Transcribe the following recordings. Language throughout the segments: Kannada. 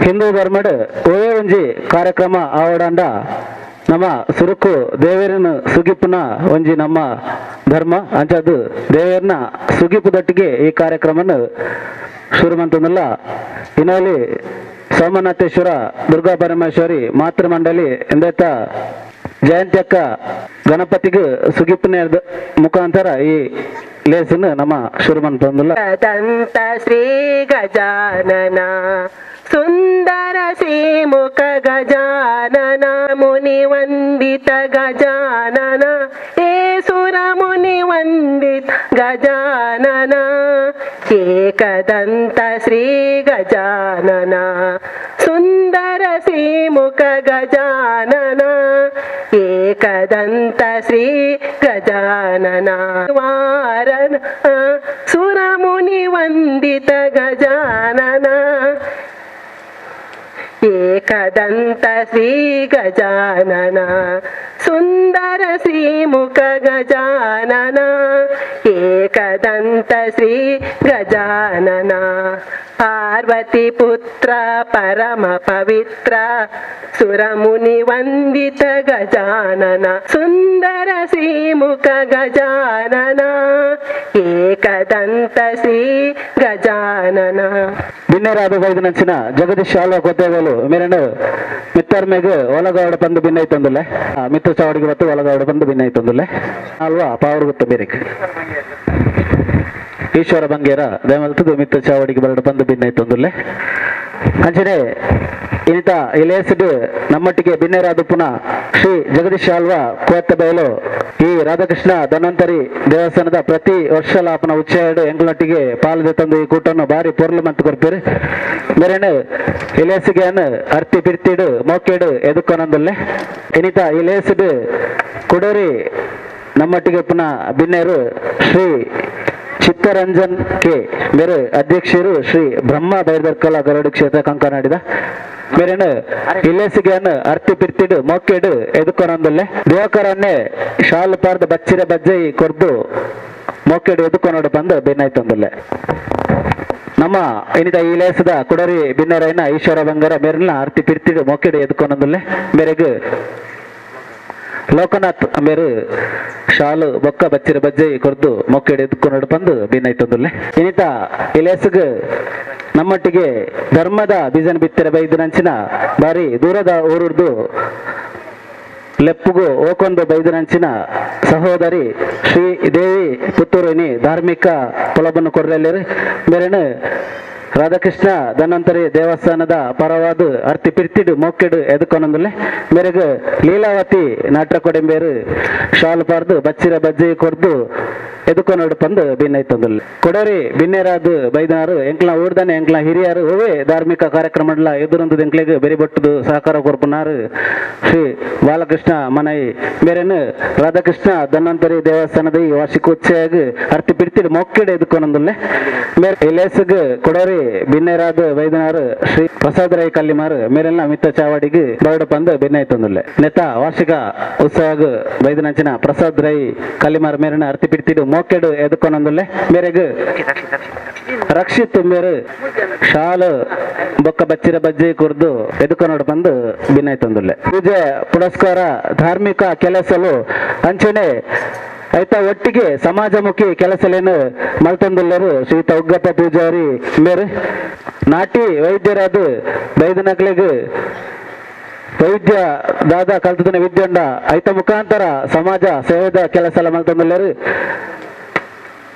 ಹಿಂದೂ ಧರ್ಮಡ್ ಒಳ್ಳೆ ಒಂಜಿ ಕಾರ್ಯಕ್ರಮ ಆವಡಾಂಡ ನಮ್ಮ ಸುರುಕು ದೇವೇರನ ಸುಗಿಪುನ ಒಂಜಿ ನಮ್ಮ ಧರ್ಮ ಅಂಚದು ದೇವೇರನ ಸುಗಿಪುದೊಟ್ಟಿಗೆ ಈ ಕಾರ್ಯಕ್ರಮನ ಶುರು ಮಂತಂದಲ್ಲ ಇನ್ನಲ್ಲಿ ಸೋಮನಾಥೇಶ್ವರ ದುರ್ಗಾ ಪರಮೇಶ್ವರಿ ಮಾತೃ ಮಂಡಳಿ ಎಂದೈತ ಜಯಂತಿ ಅಕ್ಕ ಗಣಪತಿಗೆ ಸುಗಿಪುನ ಮುಖಾಂತರ ಈ ಲೇಸನ್ನು ನಮ್ಮ ಶುರು ಮಂತಂದಲ್ಲ ದಂತ ಶ್ರೀ ಗಜಾನನ ಸುಂದರ ಶ್ರೀಮುಖ ಗಜಾನನ ಮುನಿ ವಂದಿತ ಗಜಾನನ ಏಸುರ ಮುನಿ ವಂದಿತ ಗಜಾನನ ಏಕದಂತ ಶ್ರೀ ಗಜಾನನ ಸುಂದರ ಶ್ರೀಮುಖ ಗಜಾನನ ಏಕದಂತ ಶ್ರೀ ಗಜಾನನ ವಾರಣ ಸುರಮುನಿ ವಂದಿತ ಗಜಾನನ ಏಕದಂತ ಶ್ರೀ ಗಜಾನನ ಸುಂದರ ಶ್ರೀಮುಖ ಗಜಾನನ ಏಕದಂತ ಶ್ರೀ ಗಜಾನನ ಪಾರ್ವತಿ ಪುತ್ರ ಪರಮ ಪವಿತ್ರ ಸುರಮುನಿ ವಂದಿತ ಗಜಾನನ ಸುಂದರ ಶ್ರೀಮುಖ ಗಜಾನನ ಏಕದಂತ ಶ್ರೀ ಗಜಾನನ ಬಿನ್ನೆರಾದ ಐದು ನಂಚಿನ ಜಗದೀಶ್ ಆಳ್ವ ಕೊತ್ತೇಗಲು ಮೇರನು ಮಿತ್ತರ್ಮೆಗ್ ಒಲಗಾವಡ ಪಂದು ಭಿನ್ನ ಐತಂದುಲ್ಲೆ ಮಿತ್ರ ಚಾವಡಿಗೆ ಬತ್ತು ಒಲಗಾವಡ ಪಂದು ಭಿನ್ನ ಐತಂದುಲ್ಲೆ ಅಲ್ವಾ ಪಾವರ್ ಗೊತ್ತು ಬೇರೆಕ್ ಈಶ್ವರ ಬಂಗೇರ ದಯಮಲ್ತದು ಮಿತ್ರ ಚಾವಡಿಗೆ ಬರಡು ಪಂದು ಭಿನ್ನ ಐತಂದುಲ್ಲೆ ಅಂಚನೆ ಇನಿತ ಇಲೇಸಿಡ್ ನಮ್ಮಟ್ಟಿಗೆ ಬಿನ್ನೆರಾದ ಪುನಃ ಶ್ರೀ ಜಗದೀಶ್ ಆಳ್ವ ಕೋತ್ತ ಬಯಲು ಈ ರಾಧಾಕೃಷ್ಣ ಧನ್ವಂತರಿ ದೇವಸ್ಥಾನದ ಪ್ರತಿ ವರ್ಷಲಾಪನ ಉಚ್ಚೆರಡು ಎಂಗಳೊಟ್ಟಿಗೆ ಪಾಲದೆ ತಂದು ಈ ಕೂಟನ್ನು ಬಾರಿ ಪೊರ್ಲು ಮಂತ್ ಕೊರ್ಪೇರು ಮೇರೇನು ಇಲೇಸಿಗೆ ಅರ್ತಿ ಪಿರ್ತಿಡು ಮೋಕೆಡು ಎದುಕೊನೊಂದಲ್ಲೆ ಇನಿತ ಇಲೇಸಿಡ್ ಕುಡೂರಿ ನಮ್ಮಟ್ಟಿಗೆ ಪುನಃ ಬಿನ್ನೇರು ಶ್ರೀ ಚಿತ್ತರಂಜನ್ ಕೆ ಮೇರೆ ಅಧ್ಯಕ್ಷರು ಶ್ರೀ ಬ್ರಹ್ಮ ಬೈರ್ದರ್ಕಲ ಗರಡು ಕ್ಷೇತ್ರ ಕಂಕನಾಡಿದ ಮೇರೇನು ಇಲೇಸಿಗೆ ಅರ್ತಿ ಪಿರ್ತಿಡು ಮೋಕೆಡು ಎದುಕೊನೊಂದಲ್ಲೆ ದೇವಕರನ್ನೇ ಶಾಲು ಪಾರ್ದ ಬಚ್ಚಿರ ಬಜ್ಜೈ ಕೊರ್ದು ಮೋಕೆಡು ಎದುಕೊನೋಡು ಬಂದು ಭಿನ್ನಾಯ್ತಂದಲ್ಲೆ ನಮ್ಮ ಇನಿದ ಈ ಲೇಸದ ಕುಡರಿ ಬಿನ್ನರೈನ ಈಶ್ವರ ಬಂಗಾರ ಮೇರಿನ ಅರ್ತಿ ಪಿರ್ತಿಡು ಮೋಕೆಡು ಎದುಕೊನೊಂದಲ್ಲೆ ಮೇರೆಗೆ ಲೋಕನಾಥ್ ಮೇರು ಶಾಲು ಬೊಕ್ಕ ಬಚ್ಚಿರ ಬಜ್ಜೈ ಕೊರ್ದು ಮೊಕ್ಕೆಡು ಎದ್ಕೊಂಡು ಬಂದು ಭಿನ್ನೈತಂದುಲ್ಲೆ ಇನಿತ ಇಲೇಸಗ್ ನಮ್ಮೊಟ್ಟಿಗೆ ಧರ್ಮದ ಬೀಜನ ಬಿತ್ತರ ಬೈದು ನಂಚಿನ ಬಾರಿ ದೂರದ ಊರುರ್ದು ಲೆಪ್ಪುಗು ಓಕೊಂದು ಬೈದು ನಂಚಿನ ಸಹೋದರಿ ಶ್ರೀ ದೇವಿ ಪುತ್ತೂರಿನಿ ಧಾರ್ಮಿಕ ಪೊಲಬನ್ನು ಕೊರ್ರೆಲ್ಲಿರು ಮೇರೇನು ರಾಧಾಕೃಷ್ಣ ಧನ್ವಂತರಿ ದೇವಸ್ಥಾನದ ಪರವಾದ ಅರ್ತಿ ಪಿರ್ತಿಡು ಮೋಕೆಡು ಎದುಕೊನೊಂದಲ್ಲೆ ಮೇರೆಗೆ ಲೀಲಾವತಿ ನಾಟ್ಯ ಕೊಡೆಂಬೇರು ಶಾಲು ಪಾರ್ದು ಬಚ್ಚಿರ ಬಜ್ಜಿ ಕೊರ್ದು ಎದುಕೊನೋಡು ಬಂದು ಭಿನ್ನೈತಂದಲ್ಲೆ ಕೊಡರಿ ಬಿನ್ನೇರಾದು ಬೈದನಾರು ಎಂಕ್ಲ ಊರ್ದಾನೆ ಎಂಕ್ಲ ಹಿರಿಯರು ಹೋವೆ ಧಾರ್ಮಿಕ ಕಾರ್ಯಕ್ರಮಡ್ಲ ಎದುರೊಂದು ಎಂಕ್ಲೆಗೆ ಬೆರಿಬೊಟ್ಟದು ಸಹಕಾರ ಕೊರ್ಪುನಾರು ಶ್ರೀ ಬಾಲಕೃಷ್ಣ ಮನೈ ಮೇರೇನು ರಾಧಾಕೃಷ್ಣ ಧನ್ವಂತರಿ ದೇವಸ್ಥಾನದ ಈ ವಾರ್ಷಿಕೋತ್ಸವ ಅರ್ತಿ ಪಿರ್ತಿಡು ಮೊಕ್ಕೆಡು ಎದುಕೊನೊಂದಲ್ಲೆ ಮೇರೆ ಇಲೇಸಗ್ ಕೊಡರಿ ಬಿನ್ನೇರಾದ ವೈದ್ಯನಾರು ಶ್ರೀ ಪ್ರಸಾದ್ ರೈ ಕಲ್ಲಿಮಾರು ಮೇರೆಲ್ಲ ಮಿತ್ತ ಚಾವಡಿಗೆ ಬರಡು ಬಂದು ಭಿನ್ನೈತಂದುಲ್ಲೆ ನೆತ ವಾರ್ಷಿಕ ಉತ್ಸವ ವೈದ್ಯನಂಚಿನ ಪ್ರಸಾದ್ ರೈ ಕಲ್ಲಿಮಾರು ಮೇರಿನ ಅರ್ತಿ ಪಿಡ್ತಿಡು ಮೋಕೆಡು ಎದುಕೊನೊಂದಲ್ಲೆ ಮೇರೆಗೆ ರಕ್ಷಿತ್ ಮೇರು ಶಾಲು ಬೊಕ್ಕ ಬಚ್ಚಿರ ಬಜ್ಜಿ ಕುರ್ದು ಎದುಕೊನೋಡು ಬಂದು ಭಿನ್ನೈತಂದುಲ್ಲೆ ಪೂಜೆ ಪುರಸ್ಕಾರ ಧಾರ್ಮಿಕ ಕೆಲಸಲು ಅಂಚನೆ ಆಯ್ತಾ ಒಟ್ಟಿಗೆ ಸಮಾಜಮುಖಿ ಕೆಲಸಲೇನು ಮಲ್ತೊಂದುಲ್ಲರು ಶ್ರೀತ ಉಗ್ಗಪ್ಪ ಪೂಜಾರಿ ಮೇರು ನಾಟಿ ವೈದ್ಯರಾದ ಬೈದನಕ್ಲೆಗ್ ವೈದ್ಯ ದಾದ ಕಲ್ತದನ ವಿದ್ಯಂಡ ಐತ ಮುಖಾಂತರ ಸಮಾಜ ಸೇವೆದ ಕೆಲಸ ಎಲ್ಲ ಮಲ್ತೊಂದುಲ್ಲರು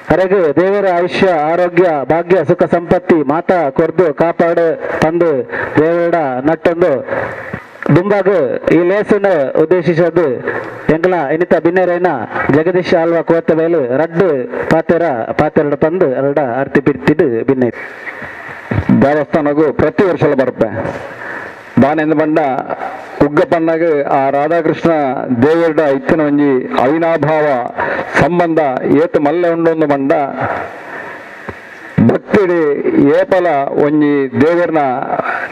ಹೊರಗೆ ದೇವರ ಆಯುಷ್ಯ ಆರೋಗ್ಯ ಭಾಗ್ಯ ಸುಖ ಸಂಪತ್ತಿ ಮಾತಾ ಕೊರ್ದು ಕಾಪಾಡು ತಂದು ದೇವರ ನಟ್ಟೊಂದು ದುಂಬಾಗ ಈ ಲೇಸನ್ನು ಉದ್ದೇಶಿಸೋದು ಎಂಗ್ಲ ಇನಿತ ಬಿನ್ನೇರೈನ ಜಗದೀಶ್ ಆಳ್ವ ಕೋತ ಬೇಲು ರಡ್ಡು ಪಾತೆರಡು ತಂದು ಎರಡ ಅರ್ತಿ ಪಿರ್ತಿಡು ಭಿನ್ನ ದೇವಸ್ಥಾನಗೂ ಪ್ರತಿ ವರ್ಷ ಬರುತ್ತೆ ದಾನೆಂದು ಬಂಡ ಉಗ್ಗಪ್ಪನ್ನಾಗ ಆ ರಾಧಾಕೃಷ್ಣ ದೇವರ ಇತ್ತಿನ ಒಂಜಿ ಅವಿನಾಭಾವ ಸಂಬಂಧ ಏತು ಮಲ್ಲೆ ಉಂಡೊಂದು ಬಂಡ ಭಕ್ತಿಡಿ ಏಪಲ ಒಂಜಿ ದೇವರನ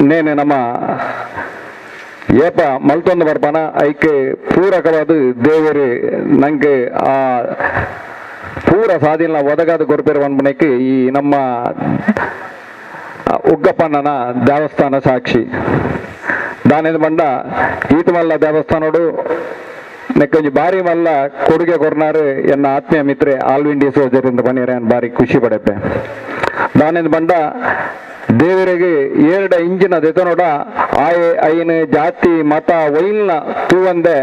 ನೇನೆ ನಮ್ಮ ಏಪ ಮಲ್ತೊಂದು ಬರ್ಪನ ಐಕೆ ಪೂರಕವಾದ ದೇವರು ನಂಗೆ ಆ ಪೂರ ಸಾಧಿನ ಒದಗಾದ ಕೊರಪೇರು ಬಂದ್ಮನೆಕ್ಕೆ ಈ ನಮ್ಮ ಉಗ್ಗಪ್ಪಣ್ಣನ ದೇವಸ್ಥಾನ ಸಾಕ್ಷಿ ದಾನಿದ ಬಂಡ ಈತ ಮಲ್ಲ ದೇವಸ್ಥಾನೋಡು ನೆಕ್ಕೊಂಜಿ ಬಾರಿ ಮಲ್ಲ ಕೊಡುಗೆ ಕೊರ್ನಾರು ಎನ್ನ ಆತ್ಮೀಯ ಮಿತ್ರೆ ಆಲ್ ಇಂಡಿಯಾ ಸೋಜರಿಂದ ಬನ್ನಿರ ಬಾರಿ ಖುಷಿ ಪಡೆಪೆ ದಾನಿದ ಬಂಡ ದೇವರಿಗೆ ಏರಡ ಇಂಜಿನ ದೆತನೋಡ ಆಯೆ ಐನ ಜಾತಿ ಮತ ವೈಲ್ನ ತೂವಂದೆ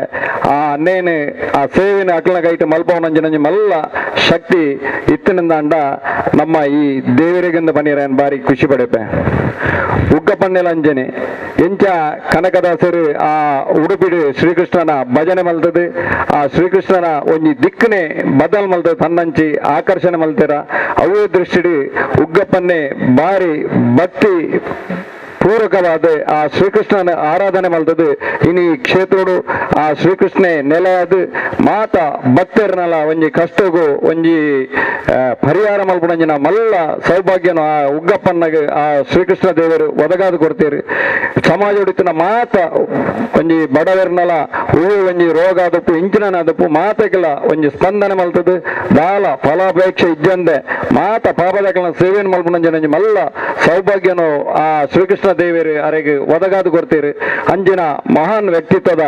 ಆ ಅನ್ನೇನು ಆ ಸೇವಿನ ಅಕ್ಲನ ಕೈಟ್ ಮಲ್ಪವನಂಜನಂಜಿ ಮಲ್ಲ ಶಕ್ತಿ ಇತ್ತಿನಿಂದ ಅಂಡ ನಮ್ಮ ಈ ದೇವರಿಗಿಂದ ಬನ್ನಿರ ಬಾರಿ ಖುಷಿ ಪಡೆಪೆ ಉಗ್ಗಪ್ಪಣ್ಣೆಲಂಜನೆ ಎಂಚ ಕನಕದಾಸರು ಆ ಉಡುಪಿಡು ಶ್ರೀಕೃಷ್ಣನ ಭಜನೆ ಮಲ್ತದು ಆ ಶ್ರೀಕೃಷ್ಣನ ಒಂಜಿ ದಿಕ್ಕನೆ ಬದಲ್ ಮಲ್ತದು ತನ್ನಂಚಿ ಆಕರ್ಷಣೆ ಮಲ್ತೀರ ಅವೇ ದೃಷ್ಟಿಡು ಉಗ್ಗಪ್ಪನ್ನೇ ಬಾರಿ ಭಕ್ತಿ ಪೂರಕವಾದ ಆ ಶ್ರೀಕೃಷ್ಣನ ಆರಾಧನೆ ಮಲ್ತದು ಇನಿ ಕ್ಷೇತ್ರಡು ಆ ಶ್ರೀಕೃಷ್ಣೆ ನೆಲೆಯಾದ ಮಾತ ಭಕ್ತರನಲ್ಲ ಒಂಜಿ ಕಷ್ಟಗೂ ಒಂಜಿ ಪರಿಹಾರ ಮಲ್ಪುಣಂಜಿನ ಮಲ್ಲ ಸೌಭಾಗ್ಯನು ಆ ಉಗ್ಗಪ್ಪನ್ನಗೆ ಆ ಶ್ರೀಕೃಷ್ಣ ದೇವರು ಒದಗಾದು ಕೊಡ್ತೀರಿ ಸಮಾಜ ಉಡಿತಿನ ಮಾತ ಒಂಜಿ ಬಡವರ್ನಲ ಹೂವು ಒಂಜಿ ರೋಗ ಆದಪ್ಪು ಇಂಚಿನದಪ್ಪು ಮಾತಕ್ಕೆಲ್ಲ ಒಂಜಿ ಸ್ಪಂದನೆ ಮಲ್ತದು ದಾಲ ಫಲಾಪೇಕ್ಷೆ ಇಜ್ಜಂದೆ ಮಾತ ಪಾಪದಕಲ ಸೇವೆಯನ್ನು ಮಲ್ಪುಣಂಜಿನ ಮಲ್ಲ ಸೌಭಾಗ್ಯನು ಆ ಶ್ರೀಕೃಷ್ಣ ದೇವರು ಅರೆಗೆ ಒದಗಾದು ಕೊಡ್ತೀರಿ ಅಂಜಿನ ಮಹಾನ್ ವ್ಯಕ್ತಿತ್ವದ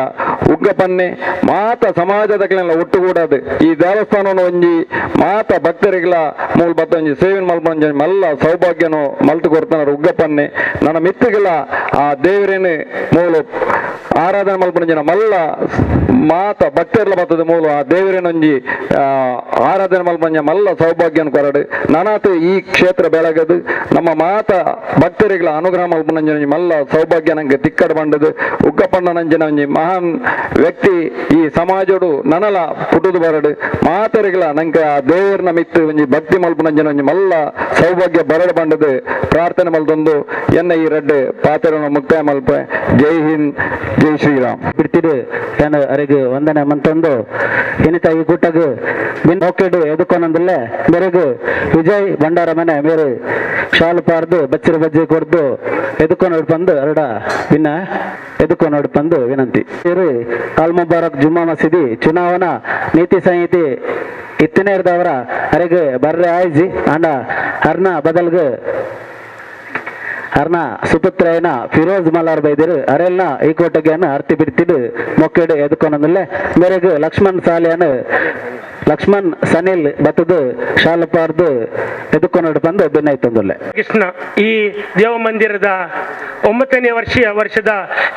ಉಗ್ಗಪ್ಪನ್ನೆ ಮಾತ ಸಮಾಜದಕ್ಕೆಲ್ಲ ಒಟ್ಟುಗೂಡದು ಈ ದೇವಸ್ಥಾನವನ್ನು ಒಂಜಿ ಮಾತ ಭಕ್ತರಿಗೆಲ್ಲ ಮೂಲ ಬತ್ತ ಒಂಜಿ ಸೇವೆನ್ ಮಲ್ಪಂಜ ಮಲ್ಲ ಸೌಭಾಗ್ಯನು ಮಲ್ತು ಕೊಡ್ತಾನ ಉಗ್ಗಪ್ಪನ್ನೆ ನನ್ನ ಮಿತ್ತಿಗೆಲ್ಲ ಆ ದೇವರೇನು ಮೂಲ ಆರಾಧನೆ ಮಲ್ಪಂಜನ ಮಲ್ಲ ಮಾತ ಭಕ್ತರ್ಲ ಬತ್ತದ ಮೂಲ ಆ ದೇವರೇನೊಂಜಿ ಆರಾಧನೆ ಮಲ್ಪಂಜ ಮಲ್ಲ ಸೌಭಾಗ್ಯನ ಕೊರಡು ನನಾತು ಈ ಕ್ಷೇತ್ರ ಬೆಳಗದು ನಮ್ಮ ಮಾತ ಭಕ್ತರಿಗಳ ಅನುಗ್ರಹ ಮಲ್ಪನಂಜನ ಮಲ್ಲ ಸೌಭಾಗ್ಯ ನಂಗೆ ತಿಕ್ಕಡ ಬಂಡದು ಉಗ್ಗಪ್ಪಣ್ಣನಂಜನ ಒಂಜಿ ಮಹಾನ್ ವ್ಯಕ್ತಿ ಈ ಸಮಾಜಡು ನನಲ ಪುಟುದು ಬರಡು ಮಾತರಿಗಳ ನಂಗೆ ಆ ದೇವರನ್ನ ಮಿತ್ತು ಒಂಜಿ ಭಕ್ತಿ ಮಲ್ಪನಂಜನ ಒಂಜಿ ಮಲ್ಲ ಸೌಭಾಗ್ಯ ಬರಡು ಬಂಡದು ಪ್ರಾರ್ಥನೆ ಮಲ್ತೊಂದು ಎನ್ನ ಈ ರೆಡ್ಡು ಪಾತ್ರನ ಮುಕ್ತಾಯ ಮಲ್ಪ ಜೈ ಹಿಂದ್ ಜೈ ಶ್ರೀರಾಮ್ ಬಿಡ್ತಿಡು ಏನು ಅರೆಗೆ ವಂದನೆ ಮಂತೊಂದು ಇನ್ನಿತ ಈ ಕೂಟಗು ಬಿನ್ ಹೋಕೆಡು ಎದುಕೊನೊಂದಿಲ್ಲ ಮೇರೆಗು ವಿಜಯ್ ಭಂಡಾರ ಮನೆ ಮೇರೆ ಶಾಲು ಪಾರ್ದು ಬಚ್ಚರ ಬಜ್ಜಿ ಕೊಡ್ದು ಎದುಕೊಂಡು ಬಂದು ಅರಡ ಭಿನ್ನ ಎದುಕೊಂಡು ಬಂದು ವಿನಂತಿ ಇರು ಅಲ್ ಮುಬಾರಕ್ ಜುಮ್ಮಾ ಮಸೀದಿ ಚುನಾವಣಾ ನೀತಿ ಸಂಹಿತೆ ಇತ್ತಿನೇರ್ದವರ ಅರೆಗೆ ಬರ್ರೆ ಆಯ್ಜಿ ಅಂಡ ಹರ್ನ ಬದಲ್ಗೆ ಅರ್ನ ಸುಪುತ್ರಯ್ಯನ ಫಿರೋಜ್ ಮಲಾರ್ ಬೈದಿರು ಅರೆಲ್ನ ಈ ಕೋಟೆಗೆಯನ್ನು ಅರ್ತಿ ಬಿಡ್ತಿದ್ದು ಮೊಕ್ಕೆಡು ಎದುಕೊಂಡಂದಿಲ್ಲ ಮೇರೆಗೆ ಲಕ್ಷ್ಮಣ್ ಸಾಲಿಯನು ಲಕ್ಷ್ಮಣ್ ಸನಿಲ್ ಬತ್ತದು ಶಾಲಪಾರ್ದು ಎದುಕೊಂಡು ಬಂದು ಬೆನ್ನೈತಂದಿಲ್ಲ ಕೃಷ್ಣ ಈ ದೇವ ಮಂದಿರದ 9ನೇ ವರ್ಷದ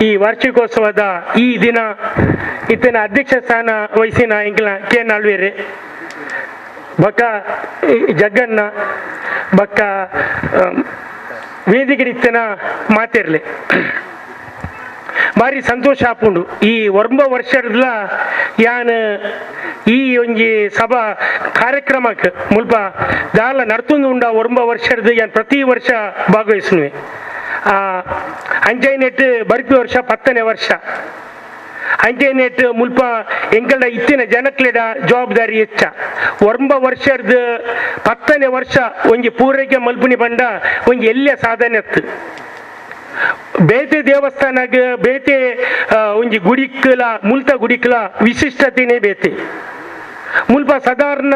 ಈ ವಾರ್ಷಿಕೋತ್ಸವದ ಈ ದಿನ ಇತ್ತಿನ ಅಧ್ಯಕ್ಷ ಸ್ಥಾನ ವಹಿಸಿನ ಇಂಗ್ಲ ಕೆ ನಾಳ್ವೇರಿ ಬಕ್ಕ ಜಗ್ಗಣ್ಣ ಬಕ್ಕ ವೇದಿಕೆರಿತ್ತನ ಮಾತಿರ್ಲಿ ಭಾರಿ ಸಂತೋಷ ಆಪುಂಡು ಈ 9 ವರ್ಷದ ಯಾನ್ ಈ ಒಂಜಿ ಸಭಾ ಕಾರ್ಯಕ್ರಮಕ್ಕೆ ಮುಲ್ಪ ದಾಲ ನಡ್ತೊಂದು ಉಂಡ 9 ವರ್ಷದ ಯಾನ್ ಪ್ರತಿ ವರ್ಷ ಭಾಗವಹಿಸುವೆ ಅಂಚೈನೆಟ್ ಬರ್ಪಿ ವರ್ಷ 10ನೇ ವರ್ಷ ಅಂಚೈನೆಟ್ ಮುಲ್ಪ ಎಂಕಲ್ಡ ಇತ್ತಿನ ಜನಕ್ಲೆಡ ಜವಾಬ್ದಾರಿ ಹೆಚ್ಚ 9 ವರ್ಷದ 10ನೇ ವರ್ಷ ಒಂಜಿ ಪೂರೈಕೆ ಮಲ್ಪುನಿ ಬಂಡ ಒಂಜಿ ಎಲ್ಲ ಸಾಧನೆ ಅತ್ತು ಬೇತೆ ದೇವಸ್ಥಾನಗ ಬೇತೆ ಒಂಜಿ ಗುಡಿಕ್ಲ ಮುಲ್ತ ಗುಡಿಕ್ಲ ವಿಶಿಷ್ಟತೆನೇ ಬೇತೆ ಮುಲ್ಪ ಸಾಧಾರಣ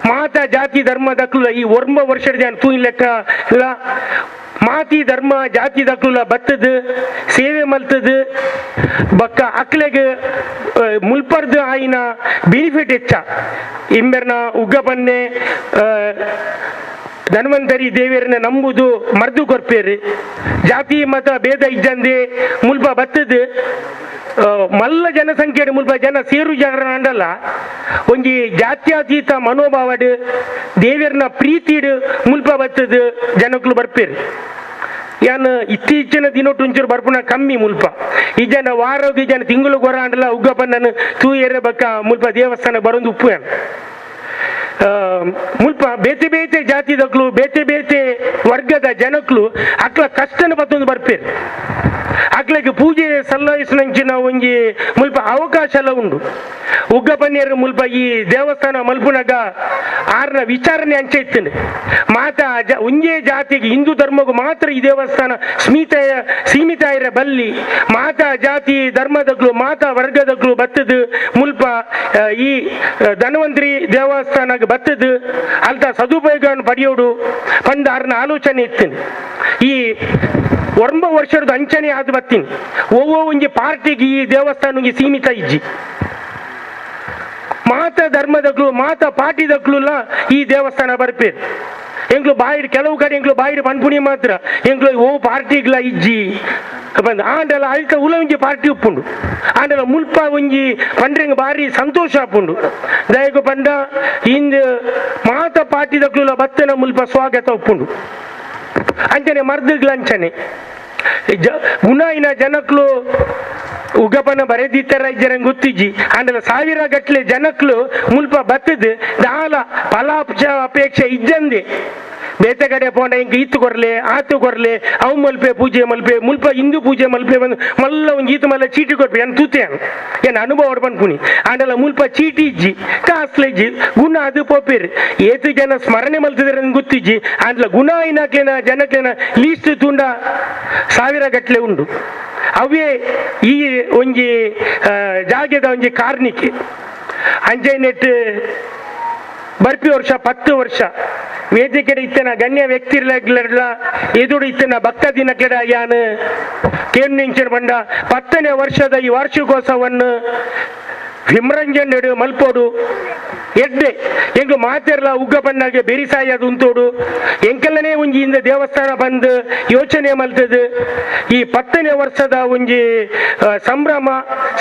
ಮಾತ ಜಾತಿ ಧರ್ಮ ದಕ್ಲ ಈ 9 ವರ್ಷದ ಜನ ತೂ ಲೆಕ್ಕ ಇಲ್ಲ ಮಾತಿ ಧರ್ಮ ಜಾತಿ ದಕ್ಲ ಬತ್ತದ ಸೇವೆ ಮಲ್ತದ ಬಕ್ಕ ಅಕ್ಲೆಗೆ ಮುಲ್ಪರ್ದು ಆಯಿನ ಬೆನಿಫಿಟ್ ಹೆಚ್ಚ ಇಂಬೆರ್ನ ಉಗ್ಗಪನ್ನೆ ಧನ್ವಂತರಿ ದೇವಿಯರನ್ನ ನಂಬುದು ಮರ್ದು ಕೊರ್ಪೇರಿ ಜಾತಿ ಮತ ಭೇದ ಇದ್ದಂದೆ ಮುಲ್ಪ ಬತ್ತದ ಮಲ್ಲ ಜನಸಂಖ್ಯೆ ಮುಲ್ಪ ಜನ ಸೇರು ಜನರ ಅಂಡಲ್ಲ ಒಂಜಿ ಜಾತ್ಯತೀತ ಮನೋಭಾವಡ್ ದೇವಿಯರ್ನ ಪ್ರೀತಿಡ್ ಮುಲ್ಪ ಬತ್ತದ ಜನಕ್ಲು ಬರ್ಪೇರಿ ಯಾನ್ ಇತ್ತೀಚಿನ ದಿನೊಟ್ಟುಂಚೂರು ಬರ್ಪುನ ಕಮ್ಮಿ ಮುಲ್ಪ ಈ ಜನ ವಾರದ ಈ ಜನ ತಿಂಗಳು ಗೊರ ಅಂಡಲ್ಲ ಉಗ್ಗಪ್ಪನನ್ನು ತೂಯೆರೆ ಬಕ್ಕ ಮುಲ್ಪ ದೇವಸ್ಥಾನ ಬರೋದು ಉಪ್ಪು ಯಾನ್ ಮುಲ್ಪ ಬೇತೆ ಬೇತೆ ಜಾತಿದಕ್ಲು ಬೇತೆ ಬೇತೆ ವರ್ಗದ ಜನಕ್ಲು ಅಕ್ಲ ಕಷ್ಟನ ಬತ್ತೊಂದು ಬರ್ಪೇರು ಆ ಅಕ್ಲೆಗ್ ಪೂಜೆ ಸಲ್ಲಿಸಿನಂಚಿನ ಒಂಜಿ ಮುಲ್ಪ ಅವಕಾಶ ಎಲ್ಲ ಉಂಡು. ಉಗ್ಗಪನ್ನೇರು ಮುಲ್ಪ ಈ ದೇವಸ್ಥಾನ ಮಲ್ಪುನಾಗ ಆರ್ನ ವಿಚಾರಣೆ ಅಂಚೆ ಇತ್ತೇನೆ ಮಾತಾ ಒಂಜೇ ಜಾತಿಗೆ ಹಿಂದೂ ಧರ್ಮಗೂ ಮಾತ್ರ ಈ ದೇವಸ್ಥಾನ ಸೀಮಿತ ಇರ ಬಲ್ಲಿ ಮಾತಾ ಜಾತಿ ಧರ್ಮದಗ್ಲು ಮಾತಾ ವರ್ಗದಗ್ಲು ಬತ್ತದು ಮುಲ್ಪ ಈ ಧನ್ವಂತರಿ ದೇವಸ್ಥಾನಕ್ಕೆ ಬತ್ತದು ಅಲ್ತ ಸದುಪಯೋಗವನ್ನು ಪಡೆಯೋಡು ಪಂಡ ಆರ್ನ ಆಲೋಚನೆ ಇತ್ತೇನೆ. ಈ 9 ವರ್ಷದ ಅಂಚನೆ ಆದ ಬತ್ತೀನಿ ಒವ್ವೊ ಒಂಜಿ ಪಾರ್ಟಿಗೆ ಈ ದೇವಸ್ಥಾನಕ್ಕೆ ಸೀಮಿತ ಇಜ್ಜಿ ಮಾತಾ ಧರ್ಮದಗ್ಲು ಮಾತಾ ಪಾರ್ಟಿದಗ್ಲು ಈ ದೇವಸ್ಥಾನ ಬರ್ಪೇರು. ಎಂಗ್ಲು ಬಾಯಿಡ್ ಕೆಲವು ಕಡೆ ಎಂಗ್ಲು ಬಾಯಿಡ್ ಪನ್ಪುಣಿ ಮಾತ್ರ ಎಂಗ್ಲು ಓ ಪಾರ್ಟಿಗ್ಲ ಇಜ್ಜಿ ಬಂದ ಆಂಡಲ ಅಳ್ತ ಉಲ ಒಂಜಿ ಪಾರ್ಟಿ ಉಪ್ಪುಂಡು ಆಂಡಲ ಮುಲ್ಪ ಒಂಜಿ ಪಂಡ್ರೆಂಗ್ ಬಾರಿ ಸಂತೋಷ ಆಪುಂಡು. ದಯಗು ಪಂಡ ಇಂದು ಮಾತಾ ಪಾರ್ಟಿದಗ್ಲು ಬತ್ತನ ಮುಲ್ಪ ಸ್ವಾಗತ ಉಪ್ಪುಂಡು ಅಂಚನೆ ಮರ್ದಗ್ಲ ಅಂಚನೆ ಗುಣಾಯಿನ ಜನಕ್ಲು ಉಗಪನ ಬರೆದಿತ್ತರ ಇಜ್ಜರಂಗ್ ಗೊತ್ತಿಜ್ಜಿ ಅಂಡಲ 1000 ಗಟ್ಲೆ ಜನಕ್ಲು ಮುಲ್ಪ ಬತ್ತದು ದಾಲ ಫಲಾಂಶ ಅಪೇಕ್ಷೆ ಇಜ್ಜಂದೆ ಬೇತೆ ಕಡೆ ಪೋಂಡ ಇಂಕ ಇತ್ತು ಕೊರ್ಲೆ ಆತು ಕೊರ್ಲೆ ಅವು ಮಲ್ಪೆ ಪೂಜೆ ಮಲ್ಪೆ ಮುಲ್ಪ ಹಿಂದೂ ಪೂಜೆ ಮಲ್ಪೆ ಬಂದು ಮಲ್ಲ ಒಂದು ಈತು ಮಲ್ಲ ಚೀಟಿ ಕೊಡ್ಪೆ ಏನು ತೂತೇನು ಏನು ಅನುಭವ ಪನ್ಪುನಿ ಅಂಡಲ ಮುಲ್ಪ ಚೀಟಿ ಇಜ್ಜಿ ಕಾಸ್ಲೆ ಇಜ್ಜಿ ಗುಣ ಅದು ಪೋಪೇರು ಏತು ಜನ ಸ್ಮರಣೆ ಮಲ್ತಿದ್ರೆ ಗೊತ್ತಿಜ್ಜಿ ಅಂಡ್ಲ ಗುಣ ಇನಾಕ್ಲೇನ ಜನಕ್ಲೇನ ಲೀಸ್ಟ್ ತುಂಡ 1000 ಗಟ್ಲೆ ಉಂಡು. ಅವೇ ಈ ಒಂಜಿ ಜಾಗದ ಒಂಜಿ ಕಾರ್ಣಿಕೆ ಅಂಚೆ ನೆಟ್ ಬರ್ಪಿ ವರ್ಷ 10 ವರ್ಷ ವೇದಿಕೆ ಇತ್ತನ ಗಣ್ಯ ವ್ಯಕ್ತಿಗಳ ಎದುರು ಇತ್ತನ ಭಕ್ತ ದಿನಕ್ಕೆಡ ಯಾನು ಕೇಂದ್ರ ಬಂಡ 10ನೇ ವರ್ಷದ ಈ ವಾರ್ಷಿಕೋತ್ಸವವನ್ನು ವಿಮ್ರಂಜನ್ ಮಲ್ಪೋಡು ಎಡ್ಡೆ ಎಂಗ್ಲು ಮಾತೆರ್ಲ ಉಗ್ಗ ಬಣ್ಣಗೆ ಬೆರಿಸಾಯದು ಉಂತೋಡು ಎಂಕೆಲ್ಲನೇ ಒಂಜಿ ಇಂದ ದೇವಸ್ಥಾನ ಬಂದು ಯೋಚನೆ ಮಲ್ತದು ಈ 10ನೇ ವರ್ಷದ ಒಂಜಿ ಸಂಭ್ರಮ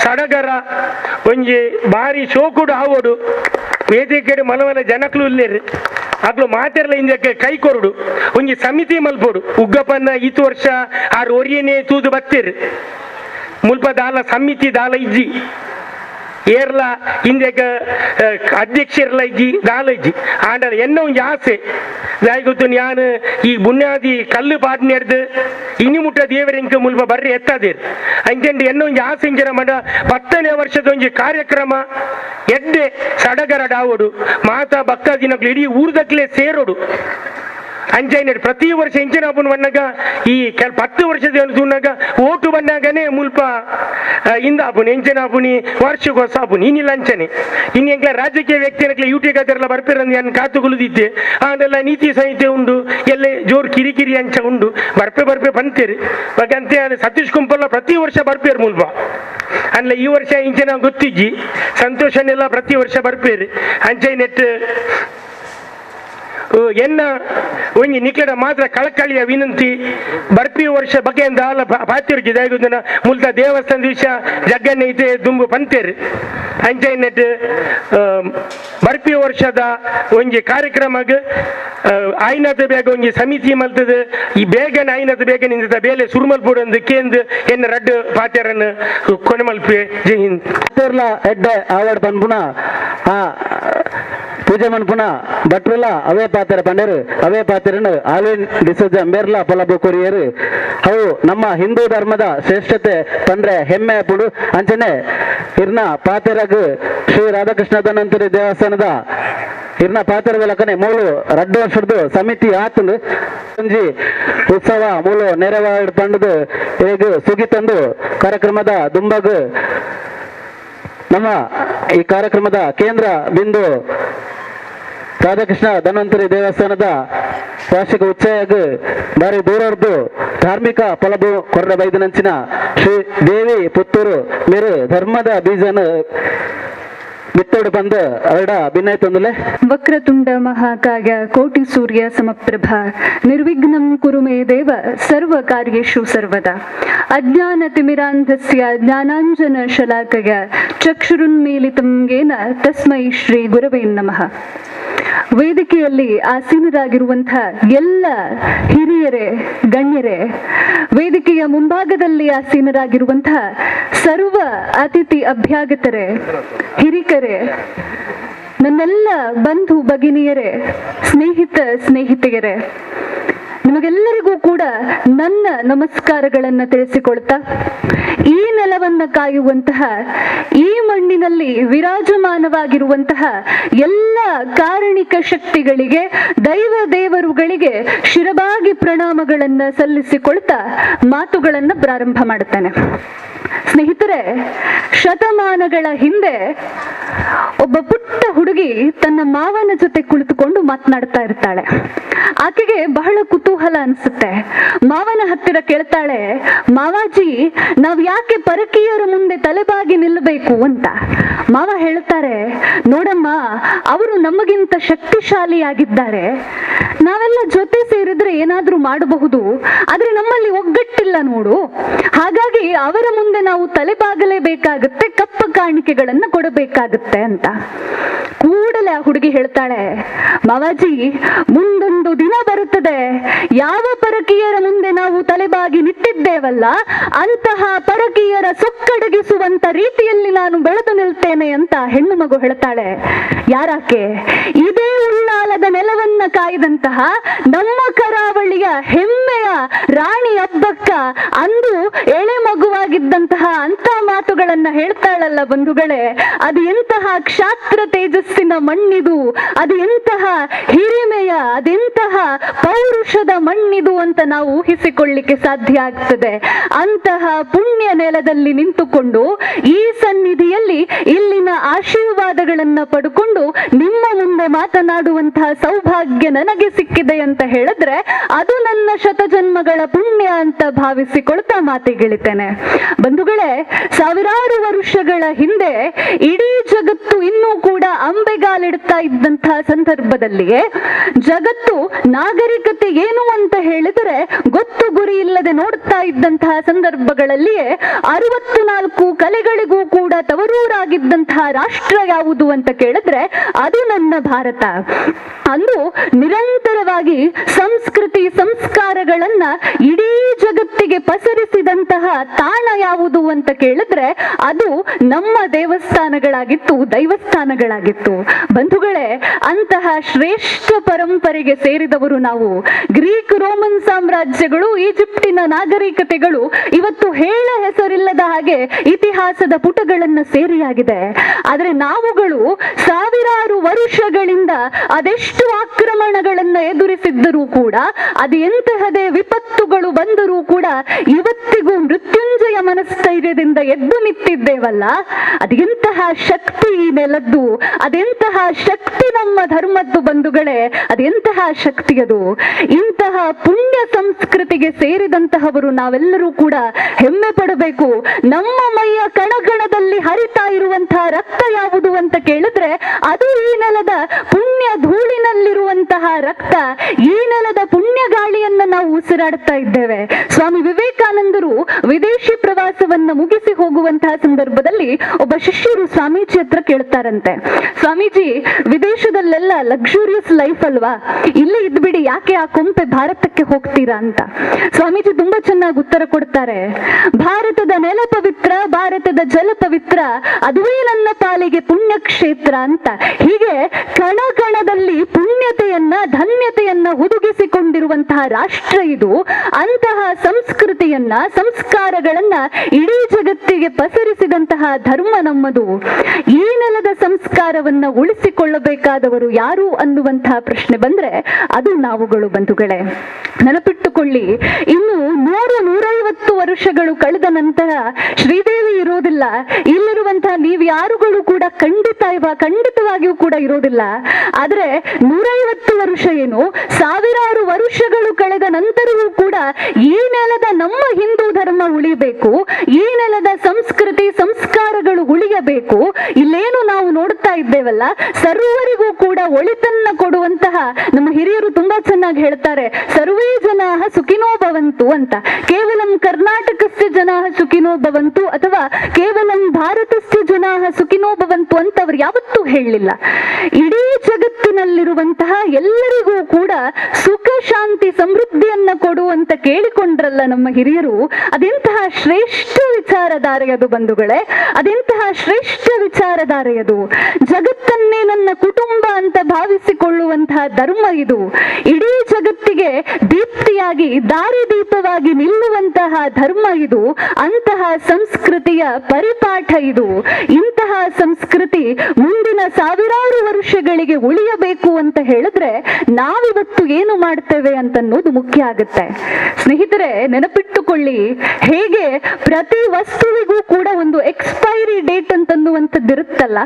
ಸಡಗರ ಒಂಜಿ ಬಾರಿ ಶೋಕುಡು ಆವೋಡು ವೇದಿಕೆ ಮನವನ ಜನಕ್ಲು ಇಲ್ಲೇರು ಆಗ್ಲು ಮಾತೆರ್ಲ ಇಂದಕ್ಕೆ ಕೈ ಕೊರಡು ಒಂಜಿ ಸಮಿತಿ ಮಲ್ಪೋಡು ಉಗ್ಗಪ್ಪನ ಈತು ವರ್ಷ ಆರು ಒರಿಯನೇ ತೂದು ಬತ್ತೇರು ಮುಲ್ಪ ದಾಲ ಸಮಿತಿ ದಾಲ ಇಜ್ಜಿ ಏರ್ಲ ಇಂದೆಗ ಅಧ್ಯಕ್ಷರ್ಲ ಇಜ್ಜಿ ದಾಲ ಇಜ್ಜಿ ಆಂಡ ಎನ್ನ ಒಂಜಿ ಆಸೆ ಗೊತ್ತು ನಾನು ಈ ಬುನ್ಯಾದಿ ಕಲ್ಲು ಪಾಟ್ ನೆಡ್ದು ಇನಿ ಮುಟ್ಟ ದೇವರಿಂಕ ಮುಲ್ಪ ಬರ್ರಿ ಎತ್ತದೇರು ಅಂಚಂಡು ಎನ್ನ ಒಂಜಿ ಆಸೆ ಇಂಜನ ಮಾಡ 10ನೇ ವರ್ಷದ ಒಂಜಿ ಕಾರ್ಯಕ್ರಮ ಎಡ್ಡೆ ಸಡಗರ ಡಾವೋಡು ಮಾತಾ ಭಕ್ತ ದಿನಗಳು ಇಡೀ ಊರ್ದಕ್ಲೆ ಸೇರೋಡು ಅಂಚೈನ ಪ್ರತಿ ವರ್ಷ ಇಂಚಿನ ಹಬ್ಬನ ಬಣ್ಣಾಗ ಈ 10 ವರ್ಷದ ತುನ್ನಾಗ ಓಟು ಬಂದಾಗನೇ ಮುಲ್ಪ ಇಂದ ಹಬ್ಬನ ಎಂಚಿನ ಹಬ್ಬನಿ ವಾರ್ಷಿಕೋತ್ಸವ ಹಬ್ಬನಿ ಇನ್ನಿಲ್ಲ ಅಂಚನೆ ಇನ್ನೆಂಗ್ಲ ರಾಜಕೀಯ ವ್ಯಕ್ತಿನಕ್ಲೆ ಯೂಟ್ಯೂಬ್ ಅದೆಲ್ಲ ಬರ್ಪಿರಂದು ನಾನು ಕಾತುಗುಳಿದಿದ್ದೆ ಅದೆಲ್ಲ ನೀತಿ ಸಂಹಿತೆ ಉಂಡು ಎಲ್ಲೇ ಜೋರು ಕಿರಿಕಿರಿ ಅಂಚ ಉಂಡು ಬರ್ಪೆ ಬಂತೇರಿ ಹಾಗಂತೆ ಸತೀಶ್ ಕುಂಪಲ್ಲ ಪ್ರತಿ ವರ್ಷ ಬರ್ಪೇರು ಮುಲ್ಪ ಅಲ್ಲ ಈ ವರ್ಷ ಇಂಚಿನ ಗೊತ್ತಿಜ್ಜಿ ಸಂತೋಷನೆಲ್ಲ ಪ್ರತಿ ವರ್ಷ ಬರ್ಪೇರಿ ಅಂಚೈ ನೆಟ್ ಎನ್ನ ಒಂಜಿ ನಿಕ್ಲೆಡ ಮಾತ್ರ ಕಳಕಳಿಯ ವಿನಂತಿ ಬರ್ಪಿ ವರ್ಷ ಬಗೆಯಿಂದ ಆಲ ಪಾತಿರ್ಜಿ ದಯಗುದನ ಮುಲ್ತ ದೇವಸ್ಥಾನ ದಿವಸ ಜಗ್ಗನ್ನ ಐತೆ ದುಂಬು ಪಂತೇರು ಅಂಚೈನೆಟ್ ಬರ್ಪಿ ವರ್ಷದ ಒಂಜಿ ಕಾರ್ಯಕ್ರಮಗ್ ಆಯ್ನದ ಬೇಗ ಒಂಜಿ ಸಮಿತಿ ಮಲ್ತದ ಈ ಬೇಗನ ಆಯ್ನದ ಬೇಗ ನಿಂದ ಬೇಲೆ ಸುರುಮಲ್ಪುಡಂದು ಕೇಂದ್ರ ಎನ್ನ ರಡ್ಡು ಪಾತ್ಯರನ್ನು ಕೊನೆ ಮಲ್ಪೆ ಜೈ ಹಿಂದ್ ಎಡ್ಡ ಆವಾಡ್ ಪನ್ಪುನ ಪೂಜೆ ಮನ್ಪುನ ಭಟ್ರಲ್ಲ ಅವೇ ಪಾತ್ರ ಪಂಡರು ಅವೇ ಪಾತ್ರನು ಆಲ್ವಿನ್ ಡಿಸೋಜ ಮೇರ್ಲಾ ಪೊಲಬು ಕೊರಿಯರು ಅವು ನಮ್ಮ ಹಿಂದೂ ಧರ್ಮದ ಶ್ರೇಷ್ಠತೆ ಪಂಡ್ರೆ ಹೆಮ್ಮೆ ಪುಡು ಅಂಚನೆ ಇರ್ನ ಪಾತೆರಗ್ ಶ್ರೀ ರಾಧಾಕೃಷ್ಣ ಧನ್ವಂತರಿ ದೇವಸ್ಥಾನದ ಇರ್ನ ಪಾತೆರದ ಲಕ್ಕನೆ ಮೂಲು 2 ವರ್ಷದ್ದು ಸಮಿತಿ ಆತಂದು ಒಂಜಿ ಉತ್ಸವ ಮೂಲು ನೆರವೇರ್ ಪಂಡದು ಹೇಗೆ ಸುಗಿತಂದು ಕಾರ್ಯಕ್ರಮದ ದುಂಬಗ್ ನಮ್ಮ ಈ ಕಾರ್ಯಕ್ರಮದ ಕೇಂದ್ರ ಬಿಂದು ರಾಧಾಕೃಷ್ಣ ಧನ್ವಂತರಿ ದೇವಸ್ಥಾನದ ವಾರ್ಷಿಕ ಉತ್ಸವಗ್ ಬಾರಿ ದೂರದ್ದು ಧಾರ್ಮಿಕ ಫಲಭು ಕೊರ್ರ ಬೈದನಂಚಿನ ಶ್ರೀ ದೇವಿ ಪುತ್ತೂರು ಮೇರು ಧರ್ಮದ ಬೀಜನ ಬಿತ್ತೋಡು ಬಂದು ಅರಡ ಭಿನ್ನೈತಂದುಲೆ ವಕ್ರತುಂಡ ಮಹಾಕಾಯ ಕೋಟಿ ಸೂರ್ಯ ಸಮಪ್ರಭ ನಿರ್ವಿಘ್ನಂ ಕುರು ಮೇ ದೇವ ಸರ್ವ ಕಾರ್ಯೇಷು ಸರ್ವದಾ ಅಜ್ಞಾನ ತಿಮಿರಾಂಧಸ್ಯ ಜ್ಞಾನಾಂಜನ ಶಲಾಕಯ ಚಕ್ಷುರುನ್ಮೀಲಿತಂ ಯೇನ ತಸ್ಮೈ ಶ್ರೀ ಗುರವೇ ನಮಃ. ವೇದಿಕೆಯಲ್ಲಿ ಆಸೀನರಾಗಿರುವಂತಹ ಎಲ್ಲ ಹಿರಿಯರೇ, ಗಣ್ಯರೇ, ವೇದಿಕೆಯ ಮುಂಭಾಗದಲ್ಲಿ ಆಸೀನರಾಗಿರುವಂತಹ ಸರ್ವ ಅತಿಥಿ ಅಭ್ಯಾಗತರೇ, ಹಿರಿಕರೇ, ನನ್ನೆಲ್ಲ ಬಂಧು ಭಗಿನಿಯರೇ, ಸ್ನೇಹಿತೆಯರೇ, ನಿಮಗೆಲ್ಲರಿಗೂ ಕೂಡ ನನ್ನ ನಮಸ್ಕಾರಗಳನ್ನು ತಿಳಿಸಿಕೊಳ್ತಾ, ಈ ನೆಲವನ್ನ ಕಾಯುವಂತಹ, ಈ ಮಣ್ಣಿನಲ್ಲಿ ವಿರಾಜಮಾನವಾಗಿರುವಂತಹ ಎಲ್ಲ ಕಾರಣಿಕ ಶಕ್ತಿಗಳಿಗೆ, ದೈವ ದೇವರುಗಳಿಗೆ ಶಿರಬಾಗಿ ಪ್ರಣಾಮಗಳನ್ನ ಸಲ್ಲಿಸಿಕೊಳ್ತಾ ಮಾತುಗಳನ್ನ ಪ್ರಾರಂಭ ಮಾಡುತ್ತೇನೆ. ಸ್ನೇಹಿತರೆ, ಶತಮಾನಗಳ ಹಿಂದೆ ಒಬ್ಬ ಪುಟ್ಟ ಹುಡುಗಿ ತನ್ನ ಮಾವನ ಜೊತೆ ಕುಳಿತುಕೊಂಡು ಮಾತನಾಡ್ತಾ ಇರ್ತಾಳೆ. ಆಕೆಗೆ ಬಹಳ ಕುತೂಹಲ ಅನ್ಸುತ್ತೆ. ಮಾವನ ಹತ್ತಿರ ಕೇಳ್ತಾಳೆ, ಮಾವಾಜಿ, ನಾವ್ ಯಾಕೆ ಪರಕೀಯರ ಮುಂದೆ ತಲೆಬಾಗಿ ನಿಲ್ಲಬೇಕು ಅಂತ. ಮಾವ ಹೇಳ್ತಾರೆ, ನೋಡಮ್ಮ, ಅವರು ನಮಗಿಂತ ಶಕ್ತಿಶಾಲಿಯಾಗಿದ್ದಾರೆ. ನಾವೆಲ್ಲ ಜೊತೆ ಸೇರಿದ್ರೆ ಏನಾದ್ರೂ ಮಾಡಬಹುದು, ಆದ್ರೆ ನಮ್ಮಲ್ಲಿ ಒಗ್ಗಟ್ಟಿಲ್ಲ ನೋಡು. ಹಾಗಾಗಿ ಅವರ ಮುಂದೆ ನಾವು ತಲೆಬಾಗಲೇಬೇಕಾಗುತ್ತೆ, ಕಪ್ಪ ಕಾಣಿಕೆಗಳನ್ನ ಕೊಡಬೇಕಾಗುತ್ತೆ ಅಂತ. ಕೂಡಲೇ ಆ ಹುಡುಗಿ ಹೇಳ್ತಾಳೆ, ಮಾವಾಜಿ, ಮುಂದೊಂದು ದಿನ ಬರುತ್ತದೆ, ಯಾವ ಪರಕೀಯರ ಮುಂದೆ ನಾವು ತಲೆಬಾಗಿ ನಿಂತಿದ್ದೇವಲ್ಲ, ಅಂತಹ ಪರಕೀಯರ ಸೊಕ್ಕಡಗಿಸುವಂತ ರೀತಿಯಲ್ಲಿ ನಾನು ಬೆಳೆದು ನಿಲ್ತೇನೆ ಅಂತ ಹೆಣ್ಣು ಮಗು ಹೇಳ್ತಾಳೆ. ಯಾರಾಕೆ? ಇದೇ ಉಳ್ಳಾಲದ ನೆಲವನ್ನ ಕಾಯ್ದಂತಹ ನಮ್ಮ ಕರಾವಳಿಯ ಹೆಮ್ಮೆಯ ರಾಣಿ ಅಬ್ಬಕ್ಕ ಅಂದು ಎಳೆ ಮಗುವಾಗಿದ್ದಂತಹ ಅಂತ ಮಾತುಗಳನ್ನ ಹೇಳ್ತಾಳಲ್ಲ ಬಂಧುಗಳೇ. ಅದು ಎಂತಹ ಕ್ಷಾತ್ರ ತೇಜಸ್ಸಿನ ಮಣ್ಣಿದು, ಅದು ಎಂತಹ ಹಿರಿಮೆಯ, ಅದೆಂತಹ ಪೌರುಷದ ಮಣ್ಣಿದು ಅಂತ ನಾವು ಊಹಿಸಿಕೊಳ್ಳಿಕ್ಕೆ ಸಾಧ್ಯ ಆಗ್ತದೆ. ಅಂತಹ ಪುಣ್ಯ ನೆಲದಲ್ಲಿ ನಿಂತುಕೊಂಡು ಈ ಸನ್ನಿಧಿಯಲ್ಲಿ ಇಲ್ಲಿನ ಆಶೀರ್ವಾದಗಳನ್ನ ಪಡ್ಕೊಂಡು ನಿಮ್ಮ ಮುಂದೆ ಮಾತನಾಡುವಂತಹ ಸೌಭಾಗ್ಯ ನನಗೆ ಸಿಕ್ಕಿದೆ ಅಂತ ಹೇಳಿದ್ರೆ ಅದು ನನ್ನ ಶತಜನ್ಮಗಳ ಪುಣ್ಯ ಅಂತ ಭಾವಿಸಿಕೊಳ್ತಾ ಮಾತಿಗಿಳಿತೇನೆ. ಬಂಧುಗಳೇ, ಸಾವಿರಾರು ವರ್ಷಗಳ ಹಿಂದೆ ಇಡೀ ಜಗತ್ತು ಇನ್ನೂ ಕೂಡ ಅಂಬೆಗಾಲಿಡ್ತಾ ಇದ್ದಂತಹ ಸಂದರ್ಭದಲ್ಲಿಯೇ, ಜಗತ್ತು ನಾಗರಿಕತೆ ಏನು ಅಂತ ಹೇಳಿದರೆ ಗೊತ್ತು ಗುರಿ ಇಲ್ಲದೆ ನೋಡ್ತಾ ಇದ್ದಂತಹ ಸಂದರ್ಭಗಳಲ್ಲಿಯೇ 64 ಕಲೆಗಳಿಗೂ ಕೂಡ ತವರೂರಾಗಿದ್ದಂತಹ ರಾಷ್ಟ್ರ ಯಾವುದು ಅಂತ ಕೇಳಿದ್ರೆ ಅದು ನನ್ನ ಭಾರತ. ಅಂದು ನಿರಂತರವಾಗಿ ಸಂಸ್ಕೃತಿ ಸಂಸ್ಕಾರಗಳನ್ನ ಇಡೀ ಜಗತ್ತಿಗೆ ಪಸರಿಸಿದಂತಹ ತಾಣ ಯಾವುದು ಅಂತ ಕೇಳಿದ್ರೆ ಅದು ನಮ್ಮ ದೇವಸ್ಥಾನಗಳಾಗಿತ್ತು, ದೈವಸ್ಥಾನಗಳಾಗಿತ್ತು. ಬಂಧುಗಳೇ, ಅಂತಹ ಶ್ರೇಷ್ಠ ಪರಂಪರೆಗೆ ಸೇರಿದವರು ನಾವು. ಗ್ರೀಕ್ ರೋಮನ್ ಸಾಮ್ರಾಜ್ಯಗಳು, ಈಜಿಪ್ಟಿನ ನಾಗರಿಕತೆಗಳು ಇವತ್ತು ಹೇಳ ಹೆಸರಿಲ್ಲದ ಹಾಗೆ ಇತಿಹಾಸದ ಪುಟಗಳನ್ನ ಸೇರಿಯಾಗಿದೆ. ಆದರೆ ನಾವುಗಳು ಸಾವಿರಾರು ವರ್ಷಗಳಿಂದ ಅದೆಷ್ಟು ಆಕ್ರಮಣಗಳನ್ನ ಎದುರಿಸಿದ್ದರೂ ಕೂಡ, ಅದು ಎಂತಹದೇ ವಿಪತ್ತುಗಳು ಬಂದರೂ ಕೂಡ ಇವತ್ತಿಗೂ ಮೃತ್ಯುಂಜಯ ಮನಸ್ಥೈರ್ಯದಿಂದ ಎದ್ದು ನಿಂತಿದ್ದೇವಲ್ಲ, ಅದೆಂತಹ ಶಕ್ತಿ ಈ ನೆಲದ್ದು, ಅದೆಂತಹ ಶಕ್ತಿ ನಮ್ಮ ಧರ್ಮದ್ದು ಬಂಧುಗಳೇ, ಅದೆಂತಹ ಶಕ್ತಿ ಅದು. ಇಂತಹ ಪುಣ್ಯ ಸಂಸ್ಕೃತಿಗೆ ಸೇರಿದಂತಹವರು ನಾವೆಲ್ಲರೂ ಕೂಡ ಹೆಮ್ಮೆ ಪಡಬೇಕು. ನಮ್ಮ ಮೈಯ ಕಣಕಣದಲ್ಲಿ ಹರಿತಾ ಇರುವಂತಹ ರಕ್ತ ಯಾವುದು ಅಂತ ಕೇಳಿದ್ರೆ ಅದು ಈ ನೆಲದ ಪುಣ್ಯ ಧೂಳಿನಲ್ಲಿರುವಂತಹ ರಕ್ತ. ಈ ನೆಲದ ಪುಣ್ಯ ಗಾಳಿಯನ್ನ ನಾವು ಉಸಿರಾಡ್ತಾ ಇದ್ದೇವೆ. ಸ್ವಾಮಿ ವಿವೇಕಾನಂದರು ವಿದೇಶಿ ಪ್ರವಾಸವನ್ನ ಮುಗಿಸಿ ಹೋಗುವಂತಹ ಸಂದರ್ಭದಲ್ಲಿ ಒಬ್ಬ ಶಿಷ್ಯರು ಸ್ವಾಮೀಜಿ ಹತ್ರ ಕೇಳ್ತಾರಂತೆ, ಸ್ವಾಮೀಜಿ, ವಿದೇಶದಲ್ಲೆಲ್ಲ ಲಕ್ಸುರಿಯಸ್ ಲೈಫ್ ಅಲ್ವಾ, ಇಲ್ಲೇ ಇದ್ಬಿಡಿ, ಯಾಕೆ ಆ ಕೊಂಪೆ ಭಾರತಕ್ಕೆ ಹೋಗ್ತೀರಾ ಅಂತ. ಸ್ವಾಮೀಜಿ ತುಂಬಾ ಚೆನ್ನಾಗಿ ಉತ್ತರ ಕೊಡ್ತಾರೆ, ಭಾರತದ ನೆಲ ಪವಿತ್ರ, ಭಾರತದ ಜಲ ಪವಿತ್ರ, ಅದುವೇ ನನ್ನ ಪಾಲಿಗೆ ಪುಣ್ಯಕ್ಷೇತ್ರ ಅಂತ. ಹೀಗೆ ಕಣ ಕಣದಲ್ಲಿ ಪುಣ್ಯತೆಯನ್ನ, ಧನ್ಯತೆಯನ್ನ ಹುದುಗಿಸಿಕೊಂಡಿರುವಂತಹ ರಾಷ್ಟ್ರ ಇದು. ಅಂತಹ ಸಂಸ್ಕೃತಿಯನ್ನ, ಸಂಸ್ಕಾರಗಳನ್ನ ಇಡೀ ಜಗತ್ತಿಗೆ ಪಸರಿಸಿದಂತಹ ಧರ್ಮ ನಮ್ಮದು. ಈ ನೆಲದ ಸಂಸ್ಕಾರವನ್ನ ಉಳಿಸಿಕೊಳ್ಳಬೇಕಾದವರು ಯಾರು ಅನ್ನುವಂತಹ ಪ್ರಶ್ನೆ ಬಂದ್ರೆ ಅದು ನಾವುಗಳು ಬಂಧುಗಳೇ. ನೆನಪಿಟ್ಟುಕೊಳ್ಳಿ, ಇನ್ನು 100-150 ವರ್ಷಗಳು ಕಳೆದ ನಂತರ ಶ್ರೀದೇವಿ ಇರೋದಿಲ್ಲ, ಇಲ್ಲಿರುವಂತಹ ನೀವ್ಯಾರುಗಳು ಕೂಡ ಖಂಡಿತವಾಗಿಯೂ ಕೂಡ ಇರೋದಿಲ್ಲ. ಆದ್ರೆ 150 ವರ್ಷ ಏನು, ಸಾವಿರಾರು ವರ್ಷಗಳು ಕಳೆದ ನಂತರವೂ ಕೂಡ ಈ ನೆಲದ ನಮ್ಮ ಹಿಂದೂ ಧರ್ಮ ಉಳಿಬೇಕು, ಈ ನೆಲದ ಸಂಸ್ಕೃತಿ ಸಂಸ್ಕಾರಗಳು ಉಳಿಯಬೇಕು. ಇಲ್ಲೇನು ನಾವು ನೋಡ್ತಾ ಇದ್ದೇವಲ್ಲ, ಸರ್ವರಿಗೂ ಕೂಡ ಒಳಿತನ್ನ ಕೊಡುವಂತಹ ನಮ್ಮ ಹಿರಿಯರು ತುಂಬಾ ಚೆನ್ನಾಗಿ ಹೇಳ್ತಾರೆ, ಸರ್ವೇ ಜನಾಃ ಸುಖಿನೋ ಭವಂತು ಅಂತ. ಕೇವಲಂ ಕರ್ನಾಟಕಸ್ಯ ಜನಾಃ ಸುಖಿನೋ ಭವಂತು ಅಥವಾ ಕೇವಲಂ ಭಾರತಸ್ಯ ಜನಾಃ ಸುಖಿನೋ ಭವಂತು ಅಂತ ಅವರು ಯಾವತ್ತೂ ಹೇಳಲಿಲ್ಲ. ಇಡೀ ಜಗತ್ತಿನಲ್ಲಿರುವಂತಹ ಎಲ್ಲರಿಗೂ ಕೂಡ ಸುಖ ಶಾಂತಿ ಸಮೃದ್ಧಿಯನ್ನ ಕೊಡುವಂತ ಕೇಳಿಕೊಂಡ್ರಲ್ಲ ನಮ್ಮ ಹಿರಿಯರು. ಅದೆಂತಹ ಶ್ರೇಷ್ಠ ವಿಚಾರಧಾರೆಯದು ಬಂಧುಗಳೇ, ಅದೆಂತಹ ಶ್ರೇಷ್ಠ ವಿಚಾರಧಾರೆಯದು. ಜಗತ್ತನ್ನೇ ನನ್ನ ಕುಟುಂಬ ಅಂತ ಭಾವಿಸಿಕೊಳ್ಳುವಂತಹ ಧರ್ಮ ಇದು. ಇಡೀ ಜಗತ್ತಿಗೆ ದೀಪ್ತಿಯಾಗಿ ದಾರಿದೀಪವಾಗಿ ನಿಲ್ಲುವಂತಹ ಧರ್ಮ ಇದು. ಅಂತಹ ಸಂಸ್ಕೃತಿಯ ಪರಿಪಾಠ ಇದು. ಇಂತಹ ಸಂಸ್ಕೃತಿ ಮುಂದಿನ ಸಾವಿರಾರು ವರ್ಷಗಳಿಗೆ ಉಳಿಯಬೇಕು ಅಂತ ಹೇಳಿದ್ರೆ ನಾವಿವತ್ತು ಏನು ಮಾಡ್ತೇವೆ ಅಂತನ್ನೋದು ಮುಖ್ಯ ಆಗುತ್ತೆ. ಸ್ನೇಹಿತರೆ, ನೆನಪಿಟ್ಟುಕೊಳ್ಳಿ, ಹೇಗೆ ಪ್ರತಿ ವಸ್ತುವಿಗೂ ಕೂಡ ಒಂದು ಎಕ್ಸ್ಪೈರಿ ಡೇಟ್ ಅಂತನ್ನುವಂಥದ್ದಿರುತ್ತಲ್ಲ,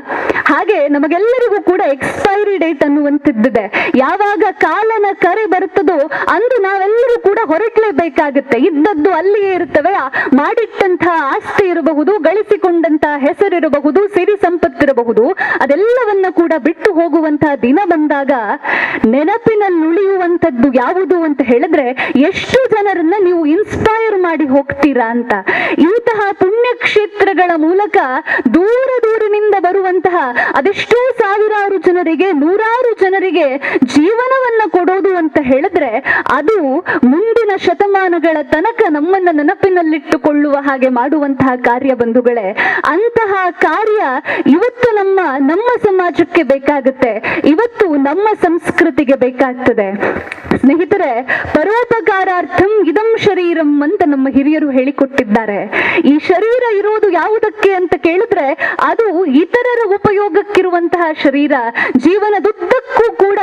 ಹಾಗೆ ನಮಗೆಲ್ಲರಿಗೂ ಕೂಡ ಎಕ್ಸ್ಪೈರಿ ಡೇಟ್ ಅನ್ನುವಂಥದ್ದಿದೆ. ಯಾವಾಗ ಕಾಲನ ಕರೆ ಬರುತ್ತದೋ ಅಂದು ನಾವೆಲ್ಲರೂ ಕೂಡ ಹೊರಟಲೇಬೇಕಾಗುತ್ತೆ. ಇದ್ದದ್ದು ಅಲ್ಲಿಯೇ ಇರುತ್ತವೆ. ಮಾಡಿಟ್ಟಂತಹ ಆಸ್ತಿ ಇರಬಹುದು, ಗಳಿಸಿಕೊಂಡಂತಹ ಹೆಸರಿರಬಹುದು, ಸಿರಿ ಸಂಪತ್ತಿರಬಹುದು, ಅದೆಲ್ಲವನ್ನ ಕೂಡ ಬಿಟ್ಟು ಹೋಗುವಂತಹ ದಿನ ಬಂದಾಗ ನೆನಪಿನಲ್ಲಿ ಉಳಿಯುವಂಥದ್ದು ಯಾವುದು ಅಂತ ಹೇಳಿದ್ರೆ ಎಷ್ಟು ಜನರನ್ನ ನೀವು ಇನ್ಸ್ಪೈರ್ ಮಾಡಿ ಹೋಗ್ತೀರಾ ಅಂತ. ಇಂತಹ ಪುಣ್ಯಕ್ಷೇತ್ರಗಳ ಮೂಲಕ ದೂರ ದೂರಿನಿಂದ ಬರುವಂತಹ ಅದೆಷ್ಟೋ ಸಾವಿರಾರು ಜನರಿಗೆ, ನೂರಾರು ಜನರಿಗೆ ಜೀವನವನ್ನ ಕೊಡೋದು ಅಂತ ಹೇಳಿದ್ರೆ ಅದು ಮುಂದಿನ ಶತಮಾನಗಳ ತನಕ ನಮ್ಮನ್ನ ನೆನಪಿನಲ್ಲಿಟ್ಟುಕೊಳ್ಳುವ ಹಾಗೆ ಮಾಡುವಂತಹ ಕಾರ್ಯ ಬಂಧುಗಳೇ. ಅಂತಹ ಕಾರ್ಯ ಇವತ್ತು ನಮ್ಮ ಸಮಾಜಕ್ಕೆ ಬೇಕಾಗುತ್ತೆ, ಇವತ್ತು ನಮ್ಮ ಸಂಸ್ಕೃತಿಗೆ ಬೇಕಾಗ್ತದೆ. ಸ್ನೇಹಿತರೆ, ಪರೋಪಕಾರಾರ್ಥಂ ಇದಂ ಶರೀರಂ ಅಂತ ನಮ್ಮ ಹಿರಿಯರು ಹೇಳಿಕೊಟ್ಟಿದ್ದಾರೆ. ಈ ಶರೀರ ಇರೋದು ಯಾವುದಕ್ಕೆ ಅಂತ ಕೇಳಿದ್ರೆ ಅದು ಇತರರ ಉಪಯೋಗಕ್ಕಿರುವಂತಹ ಶರೀರ. ಜೀವನದುದ್ದಕ್ಕೂ ಕೂಡ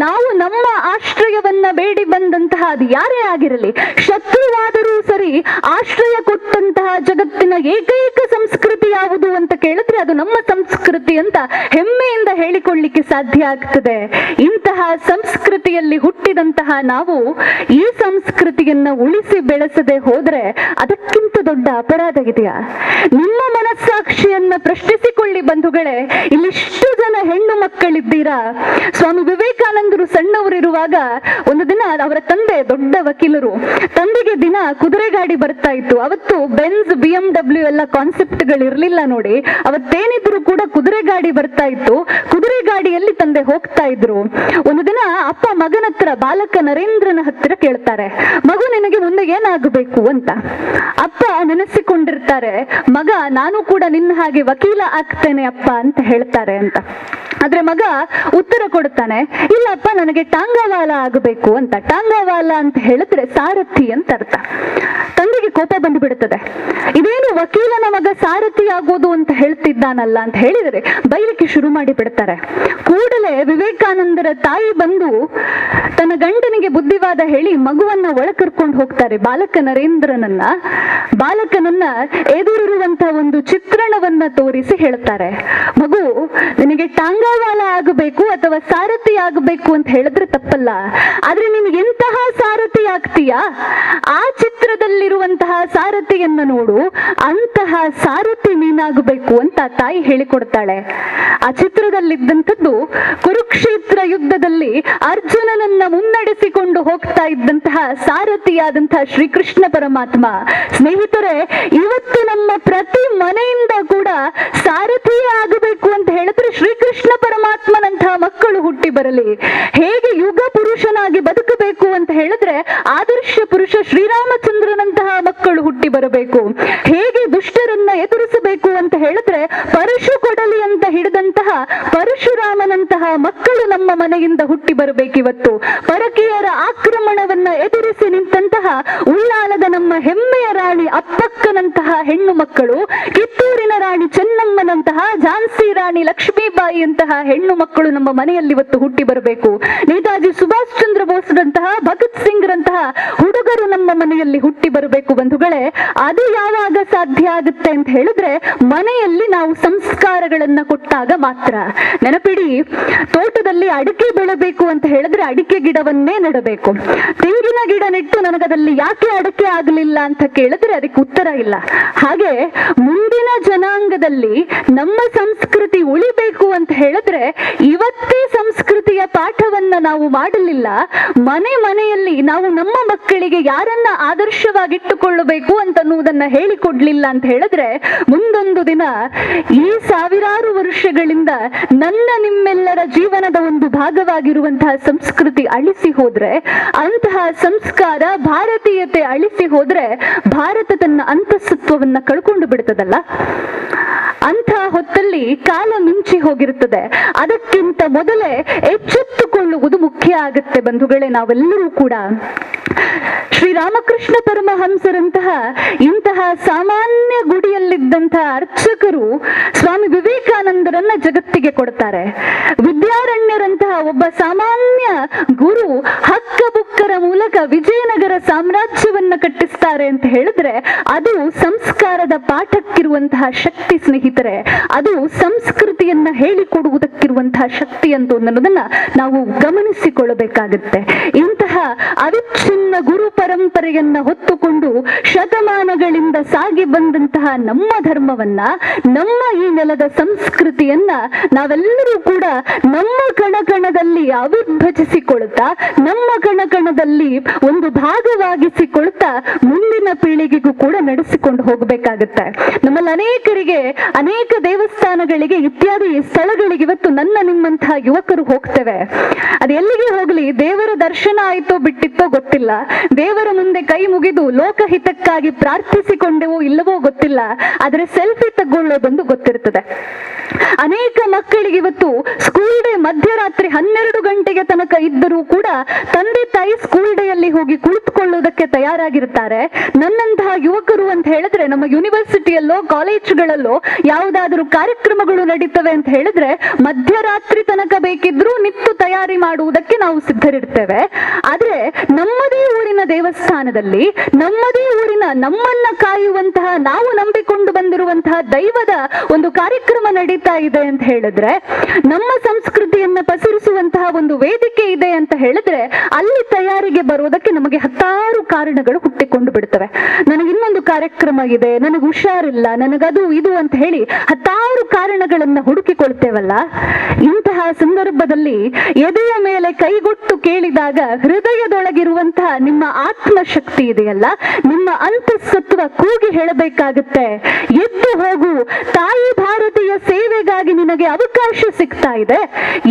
ನಾವು ನಮ್ಮ ಆಶ್ರಯವನ್ನ ಬೇಡಿ ಬಂದಂತಹ ಅದು ಯಾರೇ ಆಗಿರಲಿ, ಶತ್ರುವಾದರೂ ಸರಿ, ಆಶ್ರಯ ಕೊಟ್ಟಂತಹ ಜಗತ್ತಿನ ಏಕೈಕ ಸಂಸ್ಕೃತಿ ಯಾವುದು ಅಂತ ಕೇಳಿದ್ರೆ ಅದು ನಮ್ಮ ಸಂಸ್ಕೃತಿ ಅಂತ ಹೆಮ್ಮೆಯಿಂದ ಹೇಳಿಕೊಳ್ಳಿಕ್ಕೆ ಸಾಧ್ಯ ಆಗ್ತದೆ. ಇಂತಹ ಸಂಸ್ಕೃತಿಯಲ್ಲಿ ಹುಟ್ಟಿದಂತಹ ನಾವು ಈ ಸಂಸ್ಕೃತಿಯನ್ನ ಉಳಿಸಿ ಬೆಳೆಸದೆ ಹೋದ್ರೆ ಅದಕ್ಕಿಂತ ದೊಡ್ಡ ಅಪರಾಧ ಇದೆಯಾ? ನಿಮ್ಮ ಮನಸ್ಸಾಕ್ಷಿಯನ್ನ ಪ್ರಶ್ನಿಸಿಕೊಳ್ಳಿ ಬಂಧುಗಳೇ. ಇಲ್ಲಿಷ್ಟು ಜನ ಹೆಣ್ಣು ಮಕ್ಕಳಿದ್ದೀರಾ. ಸ್ವಾಮಿ ವಿವೇಕಾನಂದರು ಸಣ್ಣವರಿರುವಾಗ ಒಂದು ದಿನ ಅವರ ತಂದೆ ದೊಡ್ಡ ವಕೀಲರು, ತಂದೆಗೆ ದಿನ ಕುದುರೆ ಗಾಡಿ ಬರ್ತಾ ಇತ್ತು. ಅವತ್ತು ಬೆನ್ಸ್, BMW ಎಲ್ಲ ಕಾನ್ಸೆಪ್ಟ್ಗಳು ಇರಲಿಲ್ಲ ನೋಡಿ. ಅವತ್ತೇನಿದ್ರು ಕೂಡ ಕುದುರೆ ಗಾಡಿ ಬರ್ತಾ ಇತ್ತು. ಕುದುರೆ ಗಾಡಿಯಲ್ಲಿ ತಂದೆ ಹೋಗ್ತಾ ಇದ್ರು. ಒಂದು ದಿನ ಅಪ್ಪ ಮಗನ ಹತ್ರ, ಬಾಲಕ ನರೇಂದ್ರನ ಹತ್ತಿರ ಕೇಳ್ತಾರೆ, ಮಗು ನಿನಗೆ ಮುಂದೆ ಏನಾಗಬೇಕು ಅಂತ. ಅಪ್ಪ ನೆನೆಸಿಕೊಂಡಿರ್ತಾರೆ, ಮಗ ನಾನು ಕೂಡ ನಿನ್ನ ಹಾಗೆ ವಕೀಲ ಆಗ್ತೇನೆ ಅಪ್ಪ ಅಂತ ಹೇಳ್ತಾರೆ ಅಂತ. ಆದ್ರೆ ಮಗ ಉತ್ತರ ಕೊಡ್ತಾನೆ, ಇಲ್ಲಪ್ಪ ನನಗೆ ಟಾಂಗಾವಾಲ ಆಗಬೇಕು ಅಂತ. ಟಾಂಗಾವಾಲ ಅಂತ ಹೇಳಿದ್ರೆ ಸಾರಥಿ ಅಂತ ಅರ್ಥ. ತಂದೆಗೆ ಕೋಪ ಬಂದು ಬಿಡುತ್ತದೆ. ಇದೇನು ವಕೀಲನ ಮಗ ಸಾರಥಿ ಆಗೋದು ಅಂತ ಹೇಳ್ತಿದ್ದಾನಲ್ಲ ಅಂತ ಹೇಳಿದರೆ ಬೈಲಿಕ್ಕೆ ಶುರು ಮಾಡಿ ಬಿಡ್ತಾರೆ. ಕೂಡಲೇ ವಿವೇಕಾನಂದರ ತಾಯಿ ಬಂದು ತನ್ನ ಗಂಡನಿಗೆ ಬುದ್ಧಿವಾದ ಹೇಳಿ ಮಗುವನ್ನ ಒಳ ಕರ್ಕೊಂಡು ಹೋಗ್ತಾರೆ. ಬಾಲಕ ನರೇಂದ್ರನನ್ನ, ಬಾಲಕನನ್ನ ಎದುರಿರುವಂತಹ ಒಂದು ಚಿತ್ರಣವನ್ನ ತೋರಿಸಿ ಹೇಳ್ತಾರೆ, ಮಗು ನಿನಗೆ ಟಾಂಗಾವಾಲ ಆಗಬೇಕು ಅಥವಾ ಸಾರಥಿ ಆಗಬೇಕು ಅಂತ ಹೇಳಿದ್ರೆ ತಪ್ಪಲ್ಲ, ಆದ್ರೆ ನೀನು ಎಂತಹ ಸಾರಥಿ ಆಗ್ತೀಯಾ, ಆ ಚಿತ್ರದಲ್ಲಿರುವಂತಹ ಸಾರಥಿಯನ್ನ ನೋಡು, ಅಂತಹ ಸಾರಥಿ ನೀನಾಗಬೇಕು ಅಂತ ತಾಯಿ ಹೇಳಿಕೊಡ್ತಾಳೆ. ಆ ಚಿತ್ರದಲ್ಲಿದ್ದಂಥದ್ದು ಕುರುಕ್ಷೇತ್ರ ಯುದ್ಧದಲ್ಲಿ ಅರ್ಜುನನನ್ನ ಮುನ್ನಡೆಸಿಕೊಂಡು ಹೋಗ್ತಾ ಇದ್ದಂತಹ ಸಾರಥಿಯಾದಂತಹ ಶ್ರೀಕೃಷ್ಣ ಪರಮಾತ್ಮ. ಸ್ನೇಹಿತರೆ, ಇವತ್ತು ನಮ್ಮ ಪ್ರತಿ ಮನೆಯಿಂದ ಕೂಡ ಸಾರಥಿಯೇ ಆಗಬೇಕು ಅಂತ ಹೇಳಿದ್ರೆ ಶ್ರೀಕೃಷ್ಣ ಪರಮಾತ್ಮನಂತಹ ಮಕ್ಕಳು ಹುಟ್ಟಿ ಬರಲಿ. ಹೇಗೆ ಯುಗ ಪುರುಷನಾಗಿ ಬದುಕಬೇಕು ಅಂತ ಹೇಳಿದ್ರೆ ಆದರ್ಶ ಪುರುಷ ಶ್ರೀರಾಮಚಂದ್ರನಂತಹ ಮಕ್ಕಳು ಹುಟ್ಟಿ ಬರಬೇಕು. ಹೇಗೆ ದುಷ್ಟರನ್ನ ಎದುರಿಸಬೇಕು ಅಂತ ಹೇಳಿದ್ರೆ ಪರಶು ಕೊಡಲಿ ಅಂತ ಹಿಡಿದಂತಹ ಪರಶುರಾಮನಂತಹ ಮಕ್ಕಳು ನಮ್ಮ ಮನೆಯಿಂದ ಹುಟ್ಟಿ ಬರಬೇಕಿವತ್ತು. ಪರಕೀಯರ ಆಕ್ರಮಣವನ್ನ ಎದುರಿಸಿ ನಿಂತಹ ಉಳ್ಳಾಲದ ನಮ್ಮ ಹೆಮ್ಮೆಯ ರಾಣಿ ಅಪ್ಪಕ್ಕನಂತಹ ಹೆಣ್ಣು ಮಕ್ಕಳು, ಕಿತ್ತೂರಿನ ರಾಣಿ ಚೆನ್ನಮ್ಮನಂತಹ, ಝಾನ್ಸಿ ರಾಣಿ ಲಕ್ಷ್ಮೀಬಾಯಿ ಅಂತಹ ಹೆಣ್ಣು ಮಕ್ಕಳು ನಮ್ಮ ಮನೆಯಲ್ಲಿ ಇವತ್ತು ಹುಟ್ಟಿ ಬರಬೇಕು. ನೇತಾಜಿ ಸುಭಾಷ್ ಚಂದ್ರ ಬೋಸ್ರಂತಹ, ಭಗತ್ ಸಿಂಗ್ ರಂತಹ ಹುಡುಗರು ನಮ್ಮ ಮನೆಯಲ್ಲಿ ಹುಟ್ಟಿ ಬರಬೇಕು ಬಂಧುಗಳೇ. ಅದು ಯಾವಾಗ ಸಾಧ್ಯ ಆಗುತ್ತೆ ಅಂತ ಹೇಳಿದ್ರೆ ಮನೆಯಲ್ಲಿ ನಾವು ಸಂಸ್ಕಾರಗಳನ್ನ ಕೊಟ್ಟಾಗ ಮಾತ್ರ. ನೆನಪಿಡಿ, ತೋಟದಲ್ಲಿ ಅಡಿಕೆ ಬೆಳಬೇಕು ಅಂತ ಹೇಳಿದ್ರೆ ಅಡಿಕೆ ಗಿಡವನ್ನೇ ನೆಡಬೇಕು. ತೆಂಗಿನ ಗಿಡ ನೆಟ್ಟು ನನಗದಲ್ಲಿ ಯಾಕೆ ಅಡಿಕೆ ಆಗಲಿಲ್ಲ ಅಂತ ಕೇಳಿದ್ರೆ ಅದಕ್ಕೆ ಉತ್ತರ ಇಲ್ಲ. ಹಾಗೆ ಮುಂದಿನ ಜನಾಂಗದಲ್ಲಿ ನಮ್ಮ ಸಂಸ್ಕೃತಿ ಉಳಿಬೇಕು ಅಂತ ಹೇಳಿದ್ರೆ ಇವತ್ತೇ ಸಂಸ್ಕೃತಿಯ ಪಾಠವನ್ನ ನಾವು ಮಾಡಲಿಲ್ಲ, ಮನೆಯಲ್ಲಿ ನಾವು ನಾವು ನಮ್ಮ ಮಕ್ಕಳಿಗೆ ಯಾರನ್ನ ಆದರ್ಶವಾಗಿಟ್ಟುಕೊಳ್ಳಬೇಕು ಅಂತನ್ನುವುದನ್ನ ಹೇಳಿಕೊಡ್ಲಿಲ್ಲ ಅಂತ ಹೇಳಿದ್ರೆ ಮುಂದೊಂದು ದಿನ ಈ ಸಾವಿರಾರು ವರ್ಷಗಳಿಂದ ನನ್ನ ನಿಮ್ಮೆಲ್ಲರ ಜೀವನದ ಒಂದು ಭಾಗವಾಗಿರುವಂತಹ ಸಂಸ್ಕೃತಿ ಅಳಿಸಿ ಹೋದ್ರೆ, ಅಂತಹ ಸಂಸ್ಕಾರ ಭಾರತೀಯತೆ ಅಳಿಸಿ ಹೋದ್ರೆ ಭಾರತ ತನ್ನ ಅಂತಸತ್ವವನ್ನ ಕಳ್ಕೊಂಡು ಬಿಡ್ತದಲ್ಲ. ಅಂಥ ಹೊತ್ತಲ್ಲಿ ಕಾಲ ಮಿಂಚಿ ಹೋಗಿರುತ್ತದೆ. ಅದಕ್ಕಿಂತ ಮೊದಲೇ ಎಚ್ಚೆತ್ತುಕೊಳ್ಳುವುದು ಮುಖ್ಯ ಆಗುತ್ತೆ ಬಂಧುಗಳೇ. ನಾವೆಲ್ಲರೂ ಕೂಡ ಶ್ರೀರಾಮಕೃಷ್ಣ ಪರಮಹಂಸರಂತಹ ಇಂತಹ ಸಾಮಾನ್ಯ ಗುಡಿಯಲ್ಲಿದ್ದಂತಹ ಅರ್ಚಕರು ಸ್ವಾಮಿ ವಿವೇಕಾನಂದರನ್ನ ಜಗತ್ತಿಗೆ ಕೊಡ್ತಾರೆ. ವಿದ್ಯಾರಣ್ಯರಂತಹ ಒಬ್ಬ ಸಾಮಾನ್ಯ ಗುರು ಹಕ್ಕಬುಕ್ಕರ ಮೂಲಕ ವಿಜಯನಗರ ಸಾಮ್ರಾಜ್ಯವನ್ನ ಕಟ್ಟಿಸ್ತಾರೆ ಅಂತ ಹೇಳಿದ್ರೆ ಅದು ಸಂಸ್ಕಾರದ ಪಾಠಕ್ಕಿರುವಂತಹ ಶಕ್ತಿ ಸ್ನೇಹಿತರೆ. ಅದು ಸಂಸ್ಕೃತಿಯನ್ನ ಹೇಳಿಕೊಡುವುದಕ್ಕಿರುವಂತಹ ಶಕ್ತಿ ಅಂತ ಅನ್ನೋದನ್ನ ನಾವು ಗಮನಿಸಿಕೊಳ್ಳಬೇಕಾಗುತ್ತೆ. ಇಂತಹ ಅವಿಚ್ಛಿನ್ನ ಗುರು ಪರಂಪರೆಯನ್ನ ಹೊತ್ತುಕೊಂಡು ಶತಮಾನಗಳಿಂದ ಸಾಗಿ ಬಂದಂತಹ ನಮ್ಮ ಧರ್ಮವನ್ನ, ನಮ್ಮ ಈ ನೆಲದ ಸಂಸ್ಕೃತಿಯನ್ನ ನಾವೆಲ್ಲರೂ ಕೂಡ ನಮ್ಮ ಕಣಕಣದಲ್ಲಿ ಅವಿಭಜಿಸಿಕೊಳ್ತಾ, ನಮ್ಮ ಕಣಕಣದಲ್ಲಿ ಒಂದು ಭಾಗವಾಗಿಸಿಕೊಳ್ತಾ ಮುಂದಿನ ಪೀಳಿಗೆಗೂ ಕೂಡ ನಡೆಸಿಕೊಂಡು ಹೋಗಬೇಕಾಗುತ್ತೆ. ನಮ್ಮಲ್ಲಿ ಅನೇಕರಿಗೆ ಅನೇಕ ದೇವಸ್ಥಾನಗಳಿಗೆ ಇತ್ಯಾದಿ ಸ್ಥಳಗಳಿಗೆ ಇವತ್ತು ನನ್ನ ನಿಮ್ಮಂತಹ ಯುವಕರು ಹೋಗ್ತೇವೆ. ಅದು ಎಲ್ಲಿಗೆ ಹೋಗ್ಲಿ, ದೇವರ ದರ್ಶನ ಆಯ್ತೋ ಬಿಟ್ಟಿತ್ತೋ ಗೊತ್ತಿಲ್ಲ, ದೇವರ ಮುಂದೆ ಕೈ ಮುಗಿದು ಲೋಕಹಿತಕ್ಕಾಗಿ ಪ್ರಾರ್ಥಿಸಿಕೊಂಡೆವೋ ಇಲ್ಲವೋ ಗೊತ್ತಿಲ್ಲ, ಆದ್ರೆ ಸೆಲ್ಫಿ ತಗೊಳ್ಳೋದೊಂದು ಗೊತ್ತಿರ್ತದೆ. ಅನೇಕ ಮಕ್ಕಳಿಗೆ ಇವತ್ತು ಸ್ಕೂಲ್ ಡೇ ಮಧ್ಯರಾತ್ರಿ 12 ಗಂಟೆಗೆ ತನಕ ಇದ್ದರೂ ಕೂಡ ತಂದೆ ತಾಯಿ ಸ್ಕೂಲ್ ಡೇ ಅಲ್ಲಿ ಹೋಗಿ ಕುಳಿತುಕೊಳ್ಳೋದಕ್ಕೆ ತಯಾರಾಗಿರ್ತಾರೆ. ನನ್ನಂತಹ ಯುವಕರು ಅಂತ ಹೇಳಿದ್ರೆ ನಮ್ಮ ಯೂನಿವರ್ಸಿಟಿಯಲ್ಲೋ ಕಾಲೇಜುಗಳಲ್ಲೋ ಯಾವುದಾದ್ರೂ ಕಾರ್ಯಕ್ರಮಗಳು ನಡೀತವೆ ಅಂತ ಹೇಳಿದ್ರೆ ಮಧ್ಯರಾತ್ರಿ ತನಕ ಬೇಕಿದ್ರೂ ನಿತ್ತು ತಯಾರಿ ಮಾಡುವುದಕ್ಕೆ ನಾವು ಸಿದ್ಧರಿರ್ತೇವೆ. ಆದ್ರೆ ನಮ್ಮದೇ ಊರಿನ ದೇವಸ್ಥಾನದಲ್ಲಿ, ನಮ್ಮದೇ ಊರಿನ ನಮ್ಮನ್ನ ಕಾಯುವಂತಹ, ನಾವು ನಂಬಿಕೊಂಡು ಬಂದಿರುವಂತಹ ದೈವದ ಒಂದು ಕಾರ್ಯಕ್ರಮ ನಡೀತಾ ಇದೆ ಅಂತ ಹೇಳಿದ್ರೆ, ನಮ್ಮ ಸಂಸ್ಕೃತಿಯನ್ನ ಪಸರಿಸುವಂತಹ ಒಂದು ವೇದಿಕೆ ಇದೆ ಅಂತ ಹೇಳಿದ್ರೆ ಅಲ್ಲಿ ತಯಾರಿಗೆ ಬರುವುದಕ್ಕೆ ನಮಗೆ ಹತ್ತಾರು ಕಾರಣಗಳು ಹುಟ್ಟಿಕೊಂಡು ಬಿಡ್ತವೆ. ನನಗೆ ಇನ್ನೊಂದು ಕಾರ್ಯಕ್ರಮ ಇದೆ, ನನಗೆ ಹುಷಾರಿಲ್ಲ, ನನಗದು ಇದು ಅಂತ ಹೇಳಿ ಹತ್ತಾರು ಕಾರಣಗಳನ್ನ ಹುಡುಕಿಕೊಳ್ತೇವಲ್ಲ. ಇಂತಹ ಸಂದರ್ಭದಲ್ಲಿ ಎದೆಯ ಮೇಲೆ ಕೈಗೊಟ್ಟು ಕೇಳಿದಾಗ ಹೃದಯದೊಳಗಿರುವಂತಹ ನಿಮ್ಮ ಆತ್ಮಶಕ್ತಿ ಇದೆಯಲ್ಲ, ನಿಮ್ಮ ಅಂತಸತ್ವ ಕೂಗಿ ಹೇಳಬೇಕಾಗುತ್ತೆ, ಎದ್ದು ಹೋಗು, ತಾಯಿ ಭಾರತೀಯ ಸೇವೆಗಾಗಿ ನಿನಗೆ ಅವಕಾಶ ಸಿಗ್ತಾ ಇದೆ.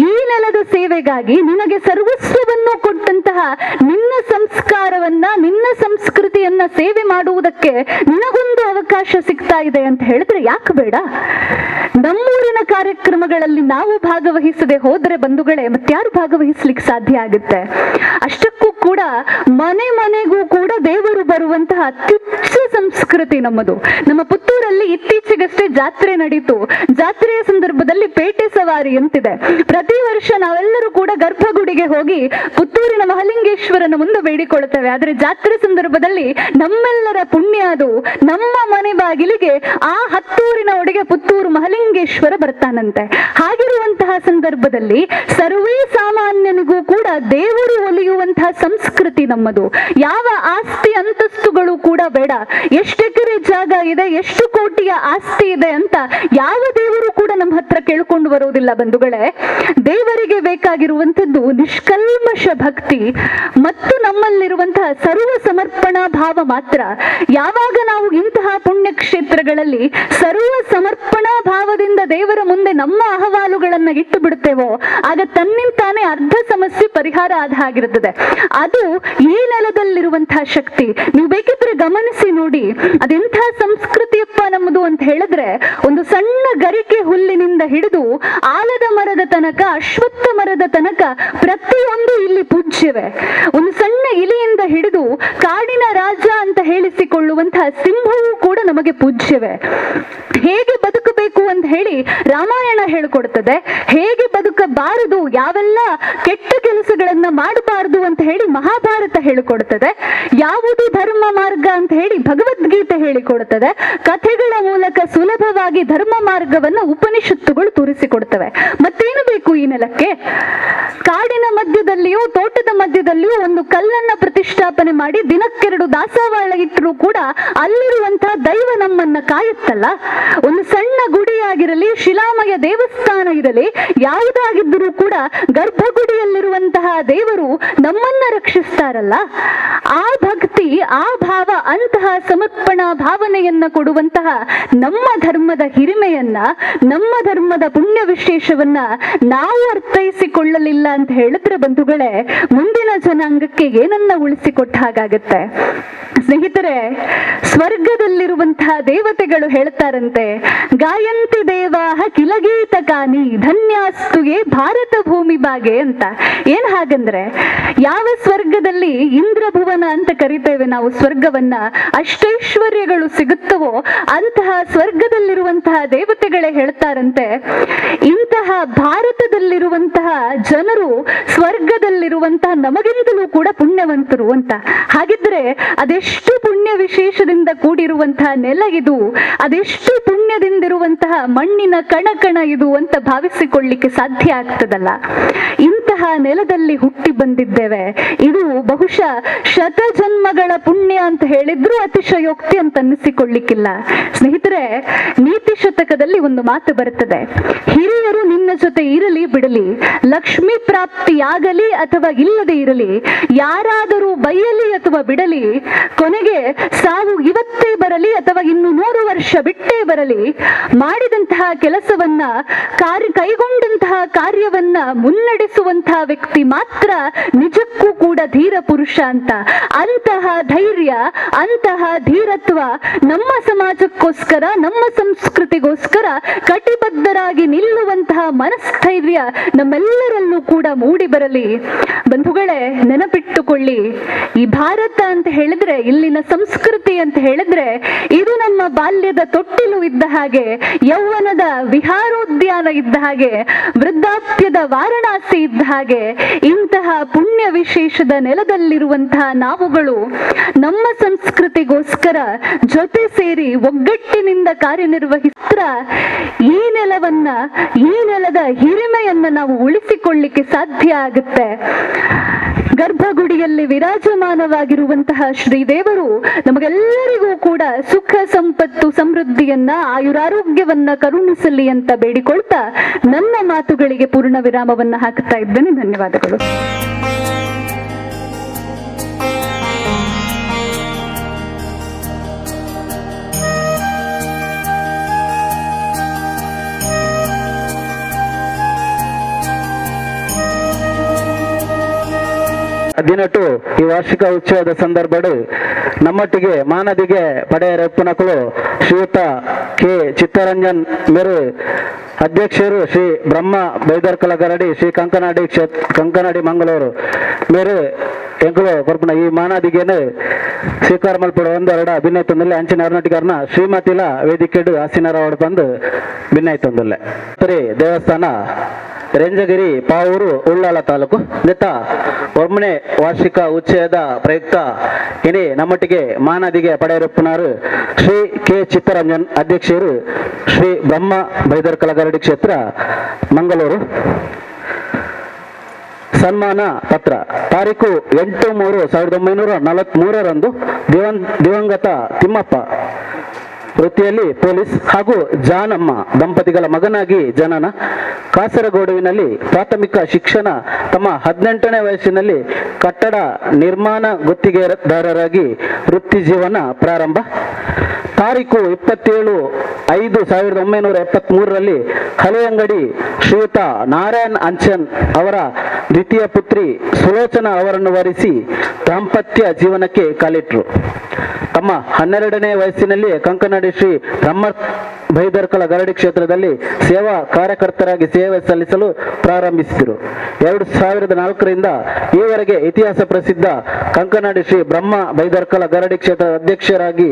ಈ ನೆಲದ ಸೇವೆಗಾಗಿ ನಿನಗೆ ಸರ್ವಸ್ವವನ್ನು ಕೊಟ್ಟಂತಹ ನಿನ್ನ ಸಂಸ್ಕಾರವನ್ನ, ನಿನ್ನ ಸಂಸ್ಕೃತಿಯನ್ನ ಸೇವೆ ಮಾಡುವುದಕ್ಕೆ ನಿನಗೊಂದು ಅವಕಾಶ ಸಿಗ್ತಾ ಇದೆ ಅಂತ ಹೇಳಿದ್ರೆ ಯಾಕೆ ಬೇಡ? ನಮ್ಮೂರಿನ ಕಾರ್ಯಕ್ರಮಗಳಲ್ಲಿ ನಾವು ಭಾಗವಹಿಸದೆ ಹೋದ್ರೆ ಬಂಧುಗಳೇ ಮತ್ಯಾರು ಭಾಗವಹಿಸ್ಲಿಕ್ಕೆ ಸಾಧ್ಯ ಆಗುತ್ತೆ? ಅಷ್ಟಕ್ಕೂ ಕೂಡ ಮನೆ ಮನೆಗೂ ಕೂಡ ದೇವರು ಬರುವಂತಹ ಅತ್ಯುಚ್ಚ ಸಂಸ್ಕೃತಿ ನಮ್ಮದು. ನಮ್ಮ ಪುತ್ತೂರಲ್ಲಿ ಇತ್ತೀಚೆಗಷ್ಟೇ ಜಾತ್ರೆ ನಡೀತು. ಜಾತ್ರೆಯ ಸಂದರ್ಭದಲ್ಲಿ ಪೇಟೆ ಸವಾರಿ ಅಂತಿದೆ. ಪ್ರತಿ ವರ್ಷ ನಾವೆಲ್ಲರೂ ಕೂಡ ಗರ್ಭಗುಡಿಗೆ ಹೋಗಿ ಪುತ್ತೂರಿನ ಮಹಲಿಂಗೇಶ್ವರನ ಮುಂದೆ ಬೇಡಿಕೊಳ್ಳುತ್ತೇವೆ. ಆದ್ರೆ ಜಾತ್ರೆ ಸಂದರ್ಭದಲ್ಲಿ ನಮ್ಮೆಲ್ಲರ ಪುಣ್ಯ ಅದು, ನಮ್ಮ ಮನೆ ಬಾಗಿಲಿಗೆ ಆ ಹತ್ತೂರಿನ ಒಳಗೆ ಪುತ್ತೂರು ಮಹಲಿಂಗೇಶ್ವರ ಬರ್ತಾನಂತೆ. ಹಾಗಿರುವಂತಹ ಸಂದರ್ಭದಲ್ಲಿ ಸರ್ವೇ ಸಾಮಾನ್ಯನಿಗೂ ಕೂಡ ದೇವರು ಒಲಿಯುವಂತಹ ಸಂಸ್ಕೃತಿ ನಮ್ಮದು. ಯಾವ ಆಸ್ತಿ ಅಂತಸ್ತುಗಳು ಕೂಡ ಬೇಡ. ಎಷ್ಟು ಎಕರೆ ಜಾಗ ಇದೆ, ಎಷ್ಟು ಕೋಟಿಯ ಆಸ್ತಿ ಇದೆ ಅಂತ ಯಾವ ದೇವರು ಕೂಡ ನಮ್ಮ ಹತ್ರ ಕೇಳ್ಕೊಂಡು ಬರೋದಿಲ್ಲ ಬಂಧುಗಳೇ. ದೇವರಿಗೆ ಬೇಕಾಗಿರುವಂತದ್ದು ನಿಷ್ಕಲ್ಮಶ ಭಕ್ತಿ ಮತ್ತು ನಮ್ಮಲ್ಲಿರುವಂತಹ ಸರ್ವ ಸಮರ್ಪಣಾ ಭಾವ ಮಾತ್ರ. ಯಾವಾಗ ನಾವು ಇಂತಹ ಪುಣ್ಯ ಕ್ಷೇತ್ರಗಳಲ್ಲಿ ಸರ್ವ ಸಮರ್ಪಣಾ ಭಾವದಿಂದ ದೇವರ ಮುಂದೆ ನಮ್ಮ ಅಹವಾಲುಗಳನ್ನ ಇಟ್ಟು ಬಿಡುತ್ತೇವೋ ಆಗ ತನ್ನಿಂತಾನೇ ಅರ್ಧ ಸಮಸ್ಯೆ ಪರಿಹಾರ ಆದ ಹಾಗಿರುತ್ತದೆ. ಅದು ಈ ನೆಲದಲ್ಲಿರುವಂತಹ ಶಕ್ತಿ. ನೀವು ಬೇಕಿದ್ರೆ ಗಮನಿಸಿ ನೋಡಿ, ಅದೆಂಥ ಸಂಸ್ಕೃತಿಯಪ್ಪ ನಮ್ಮದು ಅಂತ ಹೇಳಿದ್ರೆ, ಒಂದು ಸಣ್ಣ ಗರಿಕೆ ಹುಲ್ಲಿನಿಂದ ಹಿಡಿದು ಆಲದ ಮರದ ತನಕ, ಅಶ್ವತ್ಥ ಮರದ ತನಕ ಪ್ರತಿಯೊಂದು ಇಲ್ಲಿ ಪೂಜ್ಯವೇ. ಒಂದು ಸಣ್ಣ ಇಲಿಯಿಂದ ಹಿಡಿದು ಕಾಡಿನ ರಾಜ ಅಂತ ಹೇಳಿಸಿಕೊಳ್ಳುವಂತಹ ಸಿಂಹವೂ ಕೂಡ ನಮಗೆ ಪೂಜ್ಯವೇ. ಹೇಗೆ ಬದುಕಬೇಕು ಅಂತ ಹೇಳಿ ರಾಮಾಯಣ ಹೇಳಿಕೊಡುತ್ತದೆ, ಹೇಗೆ ಬದುಕಬಾರದು, ಯಾವೆಲ್ಲ ಕೆಟ್ಟ ಕೆಲಸಗಳನ್ನ ಮಾಡಬಾರದು ಅಂತ ಹೇಳಿ ಮಹಾಭಾರತ ಹೇಳಿಕೊಡುತ್ತದೆ, ಯಾವುದು ಧರ್ಮ ಮಾರ್ಗ ಅಂತ ಹೇಳಿ ಭಗವದ್ಗೀತೆ ಹೇಳಿಕೊಡುತ್ತದೆ. ಕಥೆಗಳ ಮೂಲಕ ಸುಲಭವಾಗಿ ಧರ್ಮ ಮಾರ್ಗವನ್ನು ಉಪನಿಷತ್ತುಗಳು ತೋರಿಸಿಕೊಡ್ತವೆ. ಮತ್ತೇನು ಬೇಕು ಈ ನೆಲಕ್ಕೆ? ಕಾಡಿನ ಮಧ್ಯದಲ್ಲಿಯೂ ತೋಟದ ಮಧ್ಯದಲ್ಲಿಯೂ ಒಂದು ಕಲ್ಲನ್ನ ಪ್ರತಿಷ್ಠಾಪನೆ ಮಾಡಿ ದಿನಕ್ಕೆರಡು ದಾಸವಾಳ ಇಟ್ಟರೂ ಕೂಡ ಅಲ್ಲಿರುವಂತಹ ದೈವ ನಮ್ಮನ್ನ ಕಾಯುತ್ತಲ್ಲ. ಒಂದು ಸಣ್ಣ ಗುಡಿಯಾಗಿ ಆಗಿರಲಿ, ಶಿಲಾಮಯ ದೇವಸ್ಥಾನ ಇರಲಿ, ಯಾವುದಾಗಿದ್ದರೂ ಕೂಡ ಗರ್ಭಗುಡಿಯಲ್ಲಿರುವಂತಹ ದೇವರು ನಮ್ಮನ್ನ ರಕ್ಷಿಸ್ತಾರಲ್ಲ. ಆ ಭಕ್ತಿ, ಆ ಭಾವ, ಅಂತಹ ಸಮರ್ಪಣಾ ಭಾವನೆಯನ್ನ ಕೊಡುವಂತಹ ನಮ್ಮ ಧರ್ಮದ ಹಿರಿಮೆಯನ್ನ, ನಮ್ಮ ಧರ್ಮದ ಪುಣ್ಯ ವಿಶೇಷವನ್ನ ನಾವು ಅರ್ಥೈಸಿಕೊಳ್ಳಲಿಲ್ಲ ಅಂತ ಹೇಳಿದ್ರೆ ಬಂಧುಗಳೇ, ಮುಂದಿನ ಜನಾಂಗಕ್ಕೆ ಏನನ್ನ ಉಳಿಸಿಕೊಟ್ಟ ಹಾಗಾಗತ್ತೆ. ಸ್ನೇಹಿತರೆ, ಸ್ವರ್ಗದಲ್ಲಿರುವಂತಹ ದೇವತೆಗಳು ಹೇಳ್ತಾರಂತೆ, ಗಾಯಂತಿ ದೇವಾಹ ಕಿಲಗೀತಕಾನಿ ಧನ್ಯಾಸ್ತುಗೆ ಭಾರತ ಭೂಮಿ ಬಾಗೆ ಅಂತ. ಏನ್ ಹಾಗಂದ್ರೆ, ಯಾವ ಸ್ವರ್ಗದಲ್ಲಿ ಇಂದ್ರಭುವನ ಅಂತ ಕರಿತೇವೆ ನಾವು ಸ್ವರ್ಗವನ್ನ, ಅಷ್ಟೈಶ್ವರ್ಯಗಳು ಸಿಗುತ್ತವೋ ಅಂತಹ ಸ್ವರ್ಗದಲ್ಲಿರುವಂತಹ ದೇವತೆಗಳೇ ಹೇಳ್ತಾರಂತೆ, ಇಂತಹ ಭಾರತದಲ್ಲಿರುವಂತಹ ಜನರು ಸ್ವರ್ಗದಲ್ಲಿರುವಂತಹ ನಮಗಿಂತಲೂ ಕೂಡ ಪುಣ್ಯವಂತರು ಅಂತ. ಹಾಗಿದ್ರೆ ಅದೆಷ್ಟು ಪುಣ್ಯ ವಿಶೇಷದಿಂದ ಕೂಡಿರುವಂತಹ ನೆಲ ಇದು, ಅದೆಷ್ಟು ಪುಣ್ಯದಿಂದಿರುವಂತಹ ಮಣ್ಣಿನ ಕಣ ಇದು ಅಂತ ಭಾವಿಸಿಕೊಳ್ಳಿಕ್ಕೆ ಸಾಧ್ಯ ಆಗ್ತದಲ್ಲ. ಇಂತಹ ನೆಲದಲ್ಲಿ ಹುಟ್ಟಿ ಬಂದಿದ್ದೇವೆ. ಇದು ಬಹುಶಃ ಶತಜನ್ಮಗಳ ಪುಣ್ಯ ಅಂತ ಹೇಳಿದ್ರು ಅತಿಶಯೋಕ್ತಿ ಅಂತ ಅನ್ನಿಸಿಕೊಳ್ಳಿಕ್ಕಿಲ್ಲ. ಸ್ನೇಹಿತರೆ, ನೀತಿ ಶತಕದಲ್ಲಿ ಒಂದು ಮಾತು ಬರುತ್ತದೆ, ಹಿರಿಯರು ನಿನ್ನ ಜೊತೆ ಇರಲಿ ಬಿಡಲಿ, ಲಕ್ಷ್ಮಿ ಪ್ರಾಪ್ತಿಯಾಗಲಿ ಅಥವಾ ಇಲ್ಲದೆ ಇರಲಿ, ಯಾರಾದರೂ ಬೈಯಲಿ ಅಥವಾ ಬಿಡಲಿ, ಕೊನೆಗೆ ಸಾವು ಇವತ್ತೇ ಬರಲಿ ಅಥವಾ ಇನ್ನು 100 ವರ್ಷ ಬಿಟ್ಟೇ ಬರಲಿ, ಮಾಡಿದಂತಹ ಕೆಲಸವನ್ನ, ಕೈಗೊಂಡಂತಹ ಕಾರ್ಯವನ್ನ ಮುನ್ನಡೆಸುವಂತಹ ವ್ಯಕ್ತಿ ಮಾತ್ರ ನಿಜಕ್ಕೂ ಕೂಡ ಧೀರ ಪುರುಷ ಅಂತ. ಅಂತಹ ಧೈರ್ಯ, ಅಂತಹ ಧೀರತ್ವ ನಮ್ಮ ಸಮಾಜಕ್ಕೋಸ್ಕರ, ನಮ್ಮ ಸಂಸ್ಕೃತಿಗೋಸ್ಕರ ಕಟಿಬದ್ಧರಾಗಿ ನಿಲ್ಲುವಂತಹ ಮನಸ್ಥೈರ್ಯ ನಮ್ಮೆಲ್ಲರಲ್ಲೂ ಕೂಡ ಮೂಡಿ ಬರಲಿ. ಬಂಧುಗಳೇ, ನೆನಪಿಟ್ಟುಕೊಳ್ಳಿ, ಈ ಭಾರತ ಅಂತ ಹೇಳಿದ್ರೆ, ಇಲ್ಲಿನ ಸಂಸ್ಕೃತಿ ಅಂತ ಹೇಳಿದ್ರೆ, ಇದು ನಮ್ಮ ಬಾಲ್ಯದ ತೊಟ್ಟಿಲು ಇದ್ದ ಹಾಗೆ, ಯೌವನದ ವಿಹಾರೋದ್ಯಾನ ಇದ್ದ ಹಾಗೆ, ವೃದ್ಧಾಪ್ಯದ ವಾರಣಾಸಿ ಇದ್ದ ಹಾಗೆ. ಇಂತಹ ಪುಣ್ಯ ವಿಶೇಷದ ನೆಲದಲ್ಲಿರುವಂತಹ ನಾವುಗಳು ನಮ್ಮ ಸಂಸ್ಕೃತಿಗೋಸ್ಕರ ಜೊತೆ ಸೇರಿ ಒಗ್ಗಟ್ಟಿನಿಂದ ಕಾರ್ಯನಿರ್ವಹಿಸ್ತ್ರ ಈ ನೆಲವನ್ನ, ಈ ನೆಲದ ಹಿರಿಮೆಯನ್ನ ನಾವು ಉಳಿಸಿಕೊಳ್ಳಿಕ್ಕೆ ಸಾಧ್ಯ ಆಗುತ್ತೆ. ಗರ್ಭಗುಡಿಯಲ್ಲಿ ವಿರಾಜಮಾನವಾಗಿರುವಂತಹ ಶ್ರೀದೇವರು ನಮಗೆಲ್ಲರಿಗೂ ಕೂಡ ಸುಖ ಸಂಪತ್ತು ಸಮೃದ್ಧಿಯನ್ನ, ಆಯುರಾರೋಗ್ಯವನ್ನ ಕರುಣಿಸಲಿ ಅಂತ ಬೇಡಿಕೊಳ್ತಾ ನನ್ನ ಮಾತುಗಳಿಗೆ ಪೂರ್ಣ ವಿರಾಮವನ್ನ ಹಾಕ್ತಾ ಇದ್ದೇನೆ. ಧನ್ಯವಾದಗಳು. ಹದಿನೆಟ್ಟು ಈ ವಾರ್ಷಿಕ ಉತ್ಸವದ ಸಂದರ್ಭಡು ನಮ್ಮೊಟ್ಟಿಗೆ ಮಾನದಿಗೆ ಪಡೆಯರಪ್ಪನಕಲು ಶ್ರೀಯುತ ಕೆ ಚಿತ್ತರಂಜನ್ ಮೇರು ಅಧ್ಯಕ್ಷರು ಶ್ರೀ ಬ್ರಹ್ಮ ಬೈದರ್ಕಲ ಗರಡಿ ಶ್ರೀ ಕಂಕನಾಡಿ ಮಂಗಳೂರು ಮೇರು ಎಂಕಲು ಕೊರ್ಪುನ ಈ ಮಾನದಿಗೆನು ಸ್ವೀಕಾರ ಮಲ್ಪಡ ಒಂದೆರಡ ಭಿನ್ನೈತೊಂದಲ್ಲ ಅಂಚಿನ ಅರ್ನಾಟಿಗಾರನ ಶ್ರೀಮತಿಲ ವೇದಿಕೆಡು ಆಸೀನರ ಬಂದು ಭಿನ್ನೈತೊಂದಲ್ಲ ಸರಿ ದೇವಸ್ಥಾನ ರೇಂಜಗಿರಿ ಪಾವೂರು ಉಳ್ಳಾಲ ತಾಲೂಕು ನೆತ್ತ ಒಮ್ಮನೆ ವಾರ್ಷಿಕ ಉತ್ಸವದ ಪ್ರಯುಕ್ತ ಇನಿ ನಮ್ಮೊಟ್ಟಿಗೆ ಮಾನದಿಗೆ ಪಡೆಯರಪ್ಪನಾರು ಶ್ರೀ ಕೆ ಚಿತ್ತರಂಜನ್ ಅಧ್ಯಕ್ಷರು ಶ್ರೀ ಬ್ರಹ್ಮ ಬೈದರ್ಕಲ ಗರಡಿ ಕ್ಷೇತ್ರ ಮಂಗಳೂರು. ಸನ್ಮಾನ ಪತ್ರ ತಾರೀಕು 8/3/1943 ದಿವಂಗತ ತಿಮ್ಮಪ್ಪ ವೃತ್ತಿಯಲ್ಲಿ ಪೊಲೀಸ್ ಹಾಗೂ ಜಾನಮ್ಮ ದಂಪತಿಗಳ ಮಗನಾಗಿ ಜನನ, ಕಾಸರಗೋಡುವಿನಲ್ಲಿ ಪ್ರಾಥಮಿಕ ಶಿಕ್ಷಣ, ತಮ್ಮ 18ನೇ ವಯಸ್ಸಿನಲ್ಲಿ ಕಟ್ಟಡ ನಿರ್ಮಾಣ ಗುತ್ತಿಗೆದಾರರಾಗಿ ವೃತ್ತಿ ಜೀವನ ಪ್ರಾರಂಭ. ತಾರೀಕು 27/5/1973 ಹಳೆಯಂಗಡಿ ಶ್ರೀಯುತ ನಾರಾಯಣ್ ಅಂಚನ್ ಅವರ ದ್ವಿತೀಯ ಪುತ್ರಿ ಸುಲೋಚನಾ ಅವರನ್ನು ವರಿಸಿ ದಾಂಪತ್ಯ ಜೀವನಕ್ಕೆ ಕಾಲಿಟ್ರು. ತಮ್ಮ 12ನೇ ವಯಸ್ಸಿನಲ್ಲಿ ಕಂಕನಾಡಿ ಶ್ರೀ ಬ್ರಹ್ಮ ಬೈದರ್ಕಲ ಗರಡಿ ಕ್ಷೇತ್ರದಲ್ಲಿ ಸೇವಾ ಕಾರ್ಯಕರ್ತರಾಗಿ ಸೇವೆ ಸಲ್ಲಿಸಲು ಪ್ರಾರಂಭಿಸಿದರು. 2004ರಿಂದ ಈವರೆಗೆ ಇತಿಹಾಸ ಪ್ರಸಿದ್ಧ ಕಂಕನಾಡಿ ಶ್ರೀ ಬ್ರಹ್ಮ ಬೈದರ್ಕಲ ಗರಡಿ ಕ್ಷೇತ್ರದ ಅಧ್ಯಕ್ಷರಾಗಿ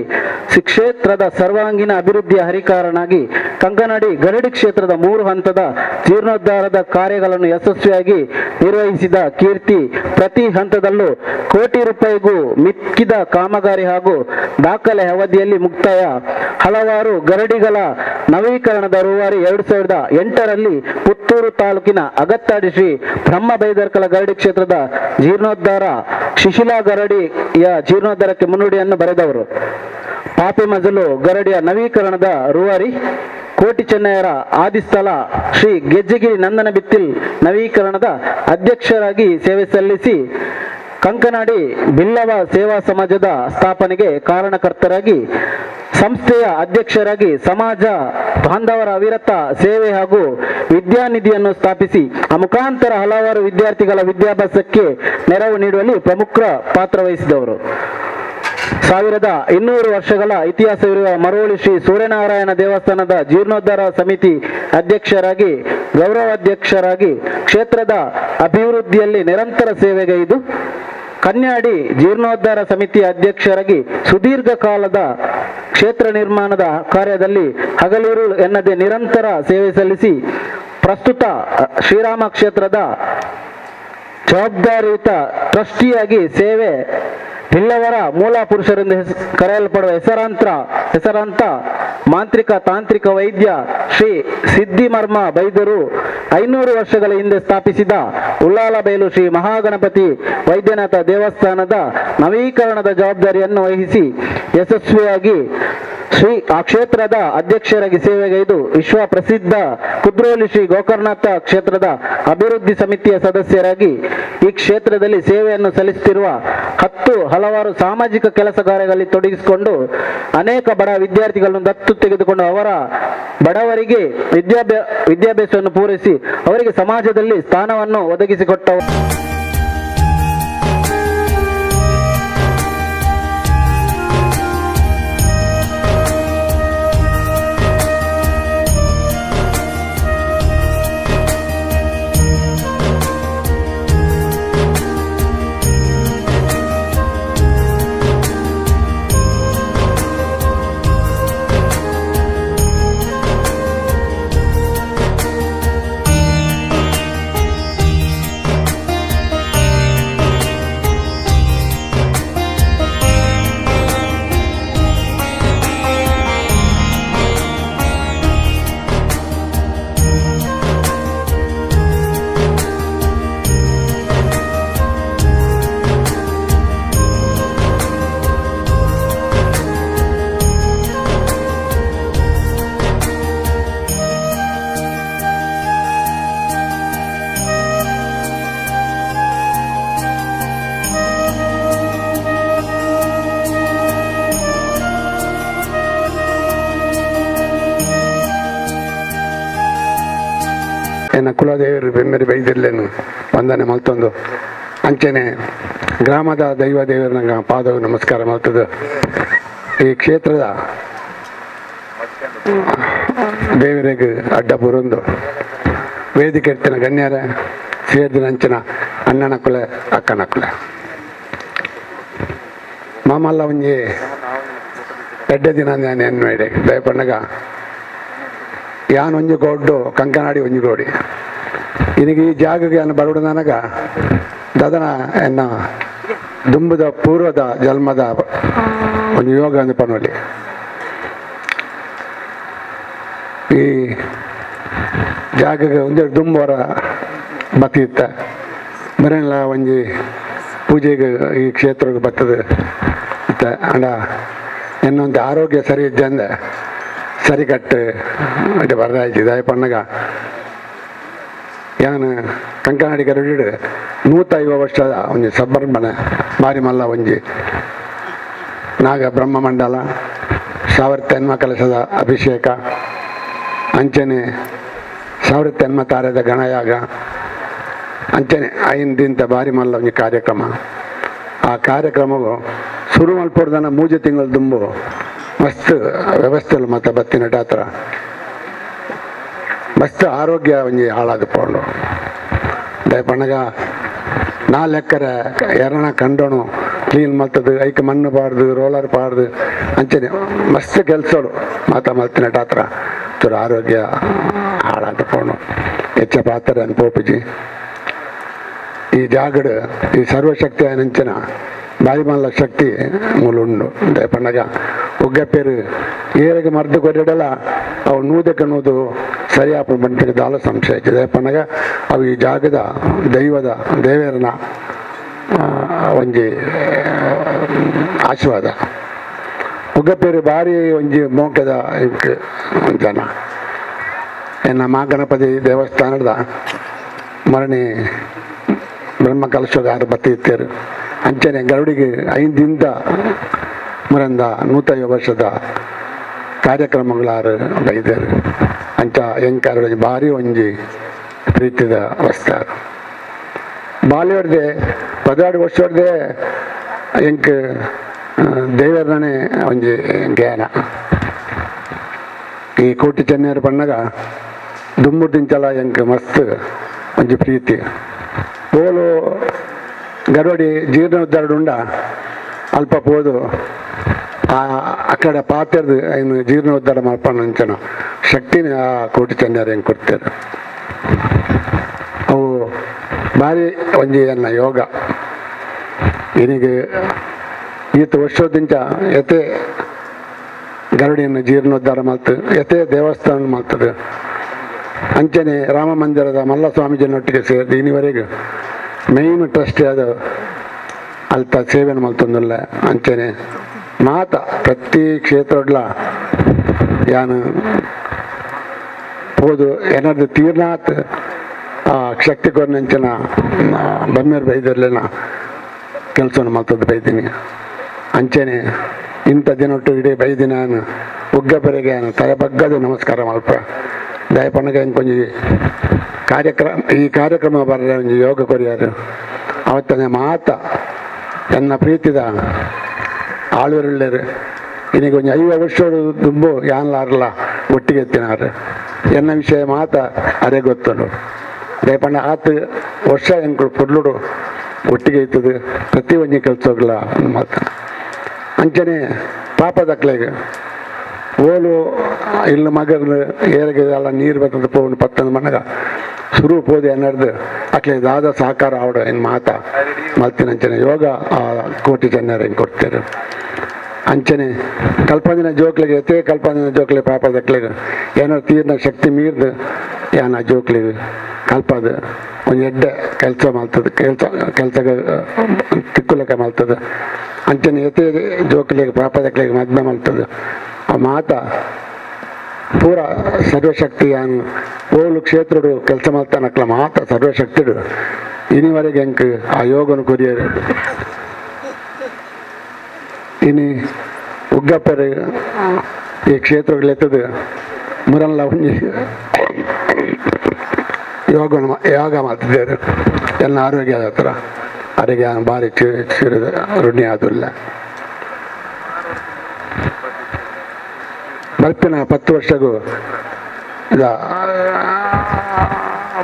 ಕ್ಷೇತ್ರದ ಸರ್ವಾಂಗೀಣ ಅಭಿವೃದ್ಧಿಯ ಹರಿಕಾರನಾಗಿ ಕಂಕನಾಡಿ ಗರಡಿ ಕ್ಷೇತ್ರದ 3 ಹಂತದ ಜೀರ್ಣೋದ್ಧಾರದ ಕಾರ್ಯಗಳನ್ನು ಯಶಸ್ವಿಯಾಗಿ ನಿರ್ವಹಿಸಿದ ಕೀರ್ತಿ. ಪ್ರತಿ ಹಂತದಲ್ಲೂ ಕೋಟಿ ರೂಪಾಯಿಗೂ ಮಿಕ್ಕಿದ ಕಾಮಗಾರಿ ಹಾಗೂ ದಾಖಲೆ ಅವಧಿಯಲ್ಲಿ ಮುಕ್ತಾಯ. ಹಲವಾರು ಗರಡಿಗಳ ನವೀಕರಣದ ರೂವಾರಿ 2008ರಲ್ಲಿ ಪುತ್ತೂರು ತಾಲೂಕಿನ ಅಗತ್ತಾಡಿ ಶ್ರೀ ಬ್ರಹ್ಮ ಬೈದರ್ಕಲ ಗರಡಿ ಕ್ಷೇತ್ರದ ಜೀರ್ಣೋದ್ಧಾರ, ಶಿಶಿಲಾ ಗರಡಿಯ ಜೀರ್ಣೋದ್ಧಾರಕ್ಕೆ ಮುನ್ನುಡಿಯನ್ನು ಬರೆದವರು. ಪಾಪಿ ಮಜಲು ಗರಡಿಯ ನವೀಕರಣದ ರೂವಾರಿ ಕೋಟಿ ಚೆನ್ನಯ್ಯರ ಆದಿಸ್ಥಳ ಶ್ರೀ ಗೆಜ್ಜೆಗಿರಿ ನಂದನ ಬಿತ್ತಿಲ್ ನವೀಕರಣದ ಅಧ್ಯಕ್ಷರಾಗಿ ಸೇವೆ ಸಲ್ಲಿಸಿ ಕಂಕನಾಡಿ ಬಿಲ್ಲವ ಸೇವಾ ಸಮಾಜದ ಸ್ಥಾಪನೆಗೆ ಕಾರಣಕರ್ತರಾಗಿ ಸಂಸ್ಥೆಯ ಅಧ್ಯಕ್ಷರಾಗಿ ಸಮಾಜ ಬಾಂಧವರ ಅವಿರತ ಸೇವೆ ಹಾಗೂ ವಿದ್ಯಾನಿಧಿಯನ್ನು ಸ್ಥಾಪಿಸಿ ಆ ಮುಖಾಂತರ ಹಲವಾರು ವಿದ್ಯಾರ್ಥಿಗಳ ವಿದ್ಯಾಭ್ಯಾಸಕ್ಕೆ ನೆರವು ನೀಡುವಲ್ಲಿ ಪ್ರಮುಖ ಪಾತ್ರ ವಹಿಸಿದವರು. 1200 ವರ್ಷಗಳ ಇತಿಹಾಸವಿರುವ ಮರವಳ್ಳಿ ಶ್ರೀ ಸೂರ್ಯನಾರಾಯಣ ದೇವಸ್ಥಾನದ ಜೀರ್ಣೋದ್ಧಾರ ಸಮಿತಿ ಅಧ್ಯಕ್ಷರಾಗಿ ಗೌರವಾಧ್ಯಕ್ಷರಾಗಿ ಕ್ಷೇತ್ರದ ಅಭಿವೃದ್ಧಿಯಲ್ಲಿ ನಿರಂತರ ಸೇವೆಗೈದು ಕನ್ಯಾಡಿ ಜೀರ್ಣೋದ್ಧಾರ ಸಮಿತಿ ಅಧ್ಯಕ್ಷರಾಗಿ ಸುದೀರ್ಘ ಕಾಲದ ಕ್ಷೇತ್ರ ನಿರ್ಮಾಣದ ಕಾರ್ಯದಲ್ಲಿ ಹಗಲಿರುಳು ಎನ್ನದೆ ನಿರಂತರ ಸೇವೆ ಸಲ್ಲಿಸಿ ಪ್ರಸ್ತುತ ಶ್ರೀರಾಮ ಕ್ಷೇತ್ರದ ಜವಾಬ್ದಾರಿಯುತ ಟ್ರಸ್ಟಿಯಾಗಿ ಸೇವೆ ಬಿಲ್ಲವರ ಮೂಲ ಪುರುಷರೆಂದು ಕರೆಯಲ್ಪಡುವ ಹೆಸರಾಂತ ಮಾಂತ್ರಿಕ ತಾಂತ್ರಿಕ ವೈದ್ಯ ಶ್ರೀ ಸಿದ್ಧಿಮರ್ಮ ಬೈದರು 500 ವರ್ಷಗಳ ಹಿಂದೆ ಸ್ಥಾಪಿಸಿದ ಉಳ್ಳಾಲಬೈಲು ಶ್ರೀ ಮಹಾಗಣಪತಿ ವೈದ್ಯನಾಥ ದೇವಸ್ಥಾನದ ನವೀಕರಣದ ಜವಾಬ್ದಾರಿಯನ್ನು ವಹಿಸಿ ಯಶಸ್ವಿಯಾಗಿ ಆ ಕ್ಷೇತ್ರದ ಅಧ್ಯಕ್ಷರಾಗಿ ಸೇವೆಗೈದು ವಿಶ್ವ ಪ್ರಸಿದ್ಧ ಕುದ್ರೋಲಿ ಶ್ರೀ ಗೋಕರ್ಣನಾಥ ಕ್ಷೇತ್ರದ ಅಭಿವೃದ್ಧಿ ಸಮಿತಿಯ ಸದಸ್ಯರಾಗಿ ಈ ಕ್ಷೇತ್ರದಲ್ಲಿ ಸೇವೆಯನ್ನು ಸಲ್ಲಿಸುತ್ತಿರುವ ಹಲವಾರು ಸಾಮಾಜಿಕ ಕೆಲಸ ಕಾರ್ಯಗಳಲ್ಲಿ ತೊಡಗಿಸಿಕೊಂಡು ಅನೇಕ ಬಡ ವಿದ್ಯಾರ್ಥಿಗಳನ್ನು ದತ್ತು ತೆಗೆದುಕೊಂಡು ಅವರ ಬಡವರಿಗೆ ವಿದ್ಯಾಭ್ಯಾಸವನ್ನು ಪೂರೈಸಿ ಅವರಿಗೆ ಸಮಾಜದಲ್ಲಿ ಸ್ಥಾನವನ್ನು ಒದಗಿಸಿಕೊಟ್ಟವರು. ಎನ್ನ ಕುಲದೇವರು ಬೆಮ್ಮೆರಿ ಬೈದಿರ್ಲೇನು ವಂದನೆ ಮಲ್ತೊಂದು ಅಂಚನೆ ಗ್ರಾಮದ ದೈವ ದೇವರ ಪಾದವು ನಮಸ್ಕಾರ ಮಾಡ್ತದೆ. ಈ ಕ್ಷೇತ್ರದ ದೇವರಿಗೆ ಅಡ್ಡ ಬುರೊಂದು ವೇದಿಕೆ ಎತ್ತಿನ ಗಣ್ಯರ ಸೇರಿದ ಅಂಚಿನ ಅಣ್ಣನ ಕುಲ ಅಕ್ಕನ ಕುಲ ಮಾಮಲ್ಲ ಒಂಜಿ ಎಡ್ಡೆ ದಿನ ನಾನು ಎನ್ನುವೆ ದಯಪಣ್ಣಗ ಯಾನ್ ಒಂಜಿ ಗೊಡ್ಡು ಕಂಕನಾಡಿ ಒಂಜಿ ಗೋಡಿ ಇನಿಗೆ ಈ ಜಾಗಕ್ಕೆ ನಾನು ಬರುಡು ನನಗ ದದನ ಎನ್ನ ದುಂಬದ ಪೂರ್ವದ ಜನ್ಮದ ಒಂದು ಯೋಗ ಅಂದು ಪನೋಲಿ ಈ ಜಾಗಕ್ಕೆ ಒಂದೇ ದುಂಬರ ಬತ್ತಿತ್ತ ಮರೆಲ್ಲ ಒಂಜಿ ಪೂಜೆಗೆ ಈ ಕ್ಷೇತ್ರಕ್ಕೆ ಬರ್ತದೆ ಇತ್ತ ಅಂಡ ಎನ್ನೊಂದು ಆರೋಗ್ಯ ಸರಿ ಇದ್ದಂದ ಸರಿಕಟ್ಟು ಇದು ಬರ್ದಾಯ್ತು ಇದಾಯ ಪಣ್ಣಗ ಯಾನು ಕಂಕನಾಡಿಗರು ಹಿಡಿದು 150 ವರ್ಷದ ಒಂಜಿ ಸಬ್ಬರ್ಮನೆ ಮಾರಿಮಲ್ಲ ಒಂಜಿ ನಾಗ ಬ್ರಹ್ಮಮಂಡಲ ಸಾವಿರತ್ತೆನ್ಮ ಕಲಶದ ಅಭಿಷೇಕ ಅಂಚನೆ ಸಾವಿರತ್ತೆನ್ಮ ತಾರದ ಗಣಯಾಗ ಅಂಚನೆ 5 ದಿನದ ಬಾರಿ ಮಲ್ಲ ಒಂಜಿ ಕಾರ್ಯಕ್ರಮ. ಆ ಕಾರ್ಯಕ್ರಮವು ಶುರು ಮಲ್ಪಡ್ದನ 3 ತಿಂಗಳು ದುಂಬು ಮಸ್ತ್ ವ್ಯವಸ್ಥೆಯಲ್ಲಿ ಮತ್ತೆ ಬತ್ತಿನ ಹತ್ರ ಮಸ್ತ್ ಆರೋಗ್ಯ ಒಂಜಿ ಹಾಳಾದುಕೊಂಡು ದಯಪಣ್ಣಗ 4 ಎಕರೆ ಎರಣ ಕಂಡೋಣು ಕ್ಲೀನ್ ಮಲ್ತದು ಐಕೆ ಮಣ್ಣು ಪಾಡ್ದು ರೋಲರ್ ಪಾಡ್ದು ಅಂಚನೆ ಮಸ್ತ್ ಕೆಲಸಗಳು ಮಾತ ಮಲ್ತಿನ ಹತ್ರ ಚೂರು ಆರೋಗ್ಯ ಹಾಳಾದುಕೊಂಡು ಹೆಚ್ಚ ಪಾತ್ರ ಅನ್ಪೋಪಿಜಿ ಈ ಜಾಗಡ್ ಈ ಸರ್ವಶಕ್ತಿ ನಂಚಿನ ಬಾಯಿಮಲ್ಲ ಶಕ್ತಿ ಮೂಲುಂಡು ದಯಪಣ್ಣಗ ಒಗ್ಗಪ್ಪೇರು ಏರಿಗೆ ಮರ್ದು ಕೊಡ್ಡಲ್ಲ ಅವು ನೂದಕ್ಕನ್ನೋದು ಸರಿಯಾಪ ಬಂಟಿಗೆ ದಾಲ ಸಂಶಯ ದಯಪಣ್ಣಗ ಅವು ಈ ಜಾಗದ ದೈವದ ದೇವರನ ಒಂಜಿ ಆಶೀರ್ವಾದ ಒಗ್ಗಪ್ಪೇರು ಭಾರಿ ಒಂಜಿ ಮೋಕದ ಜನ ಎನ್ನ ಮಹಾಗಣಪತಿ ದೇವಸ್ಥಾನದ ಮರಣಿ ಬ್ರಹ್ಮಕಲಶೋಗಾರ ಬತ್ತಿತ್ತೇರು ಅಂಚನೆ ಗರುಡಿಗೆ 5ರಿಂದ ಮುರಂದ 150 ವರ್ಷದ ಕಾರ್ಯಕ್ರಮಗಳಾರು ಬೈದರು ಅಂಚ ಎಂಕಾರ ಭಾರಿ ಒಂಜಿ ಪ್ರೀತಿದ ವಸ್ತಾರು ಬಾಲ್ಯಡ್ದೆ 16 ವರ್ಷ ಹೊಡ್ದೆ ಎಂಕ್ ದೇವರನೇ ಒಂಜಿ ಜ್ಞಾನ ಈ ಕೋಟಿ ಚೆನ್ನೈರು ಪಣ್ಣಗ ದುಮ್ಮುರ್ದಿಂಚಲ ಎಂಕ್ ಮಸ್ತ್ ಒಂಜಿ ಪ್ರೀತಿ ಓಲು ಗರುಡಿ ಜೀರ್ಣೋದ್ಧಾರ ಉಂಡ ಅಲ್ಪ ಪೋದು ಅಕ್ಕಡೆ ಪಾತ್ರದ ಇನ್ನು ಜೀರ್ಣೋದ್ಧಾರ ಮಾಡ್ಕೊಂಡ ಶಕ್ತಿನ ಆ ಕೋಟಿ ಚೆನ್ನೈರು ಹೆಂಗೆ ಕೊಡ್ತಾರೆ ಅವು ಭಾರಿ ಒಂಜಿ ಎನ್ನ ಯೋಗ ಇನಿಗೆ ಈತ ವರ್ಷದಿಂಚ ಎತ್ತೆ ಗರುಡಿಯನ್ನು ಜೀರ್ಣೋದ್ಧಾರ ಮಾಡ್ತು ಎತ್ತೆ ದೇವಸ್ಥಾನ ಮಾಡ್ತದೆ ಅಂಚನೆ ರಾಮ ಮಂದಿರದ ಮಲ್ಲ ಸ್ವಾಮೀಜಿನೊಟ್ಟಿಗೆ ಸೇರಿದು ಇನ್ನಿವರೆಗೆ ಮೇಯ್ನ್ ಟ್ರಸ್ಟ್ ಆದ ಅಲ್ತ ಸೇವೆಯನ್ನು ಮಲ್ತೊಂದಿಲ್ಲ ಅಂಚನೆ ಮಾತ ಪ್ರತಿ ಕ್ಷೇತ್ರಡ್ಲ ಯಾನು ಹೋದು ಏನಾದ್ರು ತೀರ್ನಾಥ್ ಶಕ್ತಿ ಕೊರ್ನಂಚನ ಬಮ್ಮೇರು ಬೈದರ್ಲೇನ ಕೆಲಸವನ್ನು ಮಲ್ತದ್ದು ಬೈದೀನಿ ಅಂಚನೆ ಇಂಥ ದಿನೊಟ್ಟು ಇಡೀ ಬೈದಿನ ಉಗ್ಗಪೆರೆಗೆ ತಲೆಬಗ್ಗದು ನಮಸ್ಕಾರ ಮಲ್ಪ ದಯಪಣ್ಣಗೆ ಕೊಂಚ ಕಾರ್ಯಕ್ರಮ ಬರಲಿ ಒಂಜಿ ಯೋಗ ಕೊರಿಯಾರು ಅವತ್ತನೇ ಮಾತ ಎನ್ನ ಪ್ರೀತಿದ ಆಳುವರುಳ್ಳರು ಇನ್ನೀಗ ಒಂಜಿ 50 ವರ್ಷ ದುಂಬು ಯಾನ್ಲಾರಲ್ಲ ಒಟ್ಟಿಗೆ ಎತ್ತಿನಾರು ಎನ್ನ ವಿಷಯ ಮಾತ ಅದೇ ಗೊತ್ತುಂಡು ದಯಪಣ್ಣ ಆತು ವರ್ಷ ಎಂಕು ಪೊರ್ಲುಡು ಒಟ್ಟಿಗೆ ಇರ್ತದೆ ಪ್ರತಿ ಒಂಜಿ ಕೆಲಸಗಳ ಮಾತು ಅಂಚನೆ ಪಾಪ ದಕ್ಲೆಗೆ ಓಲು ಇಲ್ಲಿ ಮಗಲು ಏರಿಗೆ ಎಲ್ಲ ನೀರು ಬರ್ತದೆ ಪೋನು ಪತ್ತನ ಮನಗ ಶುರು ಪೋದೆ ಅನ್ನಡ್ದು ಅಕ್ಲೆ ದಾದ ಸಹಕಾರ ಅವಡ ಏನು ಮಾತ ಮಲ್ತಿನ ಅಂಚನೆ ಯೋಗ ಆ ಕೋಟಿ ಚೆನ್ನೈರು ಹೆಂಗೆ ಕೊಡ್ತಾರೆ ಅಂಚನೆ ಕಲ್ಪದಿನ ಜೋಕ್ಲಿಗೆ ಎತ್ತೇ ಕಲ್ಪದಿನ ಜೋಕ್ಲಿ ಪಾಪ ದಕ್ಲೆಗೆ ಏನಾರು ತೀರ್ನ ಶಕ್ತಿ ಮೀರ್ದು ಏನ ಜೋಕ್ಲಿಗೆ ಕಲ್ಪದ ಒಂದು ಎಡ್ಡೆ ಕೆಲಸ ಮಾಡ್ತದೆ ಕೆಲ್ಸಕ್ಕೆ ತಿಕ್ಕುಲಕ ಮಾಡ್ತದೆ ಅಂಚನೆ ಎತ್ತೇ ಜೋಕ್ಲಿಗೆ ಪಾಪ ದಕ್ಲಿಗೆ ಮದ್ನ ಮಾಡ್ತದೆ ಆ ಮಾತ ಪೂರ ಸರ್ವಶಕ್ತಿ ಯಾನು ಓಲು ಕ್ಷೇತ್ರಡು ಕೆಲಸ ಮಾಡ್ತಾನಕ್ಲ ಮಾತ ಸರ್ವಶಕ್ತಿಡು ಇನ್ನಿವರೆಗೆ ಹೆಂಕ್ ಆ ಯೋಗನ ಕೊರಿಯರು ಇನಿ ಉಗ್ಗಪ್ಪರು ಈ ಕ್ಷೇತ್ರಗಳೆತ್ತದು ಮುರಲ್ಲ ಒಂಜಿ ಯೋಗ ಮಾಡ್ತಿದ್ದಾರೆ ಎಲ್ಲ ಆರೋಗ್ಯ ಹತ್ರ ಆರೋಗ್ಯ ಭಾರಿ ಚಿರದ ಋಣಿ ಆದಿಲ್ಲ ಬರ್ಪಿನ 10 ವರ್ಷಗೂ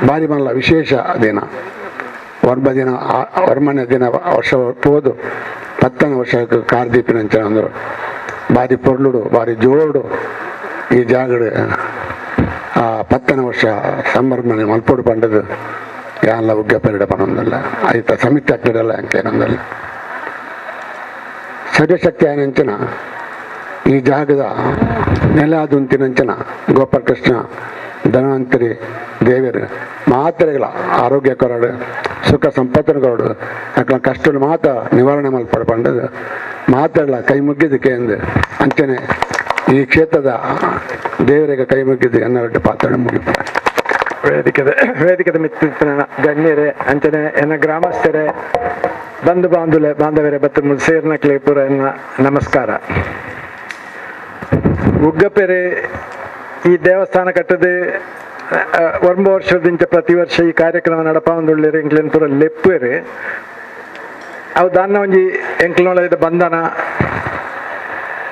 ಭಾರಿ ಮಲ್ಲ ವಿಶೇಷ ದಿನ ದಿನ ವರ್ಮನೆ ದಿನ ವರ್ಷ ಹೋದು 10ನೇ ವರ್ಷಕ್ಕೆ ಕಾರ್ದೀಪಿನ ಅಂತ ಅಂದರು ಭಾರಿ ಪೊರ್ಲುಡು ಭಾರಿ ಜೋಡು ಈ ಜಾಗಡು 10ನೇ ವರ್ಷ ಸಂಭ್ರಮನೆ ಮಲ್ಪೋಡು ಪಂಡದು ಯಾನ್ಲ ಉಗ್ಗ ಪೆರಡ ಪನೊಂದಲ್ಲ ಆಯ್ತ ಸಮಿತಿ ಅಕ್ಕಡಲ್ಲ ಅಂಕೇನೊಂದಲ್ಲ ಸರ್ವಶಕ್ತಿ ಆನಂಚನ ಈ ಜಾಗದ ನೆಲಾದುಂತಿನಂಚನ ಗೋಪಾಲಕೃಷ್ಣ ಧನ್ವಂತರಿ ದೇವರು ಮಾತ್ರೆಗಳ ಆರೋಗ್ಯ ಕೊರಡು ಸುಖ ಸಂಪತ್ತಿನ ಕೊರಡು ಅಕ್ಲ ಕಷ್ಟ ಮಾತ ನಿವಾರಣೆ ಮಲ್ಪಡ ಪಂಡದು ಮಾತಾಡಲ ಕೈ ಮುಗ್ಗಿದ್ದಕ್ಕೆ ಎಂದು ಅಂಚನೆ ಈ ಕ್ಷೇತ್ರದ ದೇವರಿಗೆ ಕೈ ಮುಗ್ಗಿದ್ದು ಎನ್ನರಟ್ಟು ಪಾತ್ರ ಮುಗಿಪ ವೇದಿಕೆದ ಮಿತ್ರ ಗಣ್ಯರೇ ಅಂಚನೆ ಎನ್ನ ಗ್ರಾಮಸ್ಥರೇ ಬಂಧು ಬಾಂಧವರೇ ಬತ್ತು ಸೇರ್ನಕ್ಲೆ ಪೂರ ಎನ್ನ ನಮಸ್ಕಾರ. ಉಗ್ಗಪೆರೆ ಈ ದೇವಸ್ಥಾನ ಕಟ್ಟದೆ 1 ವರ್ಷದಿಂದ ಪ್ರತಿ ವರ್ಷ ಈ ಕಾರ್ಯಕ್ರಮ ನಡಪಾವಂದುಳ್ಳೇರು ಎಂಕ್ಲೆನ್ ಪೂರ ಲೆಪ್ಪೇರು ಅವು ದಾನ್ನ ಒಂಜಿ ಎಂಕ್ಲೊಳದ ಬಂಧನ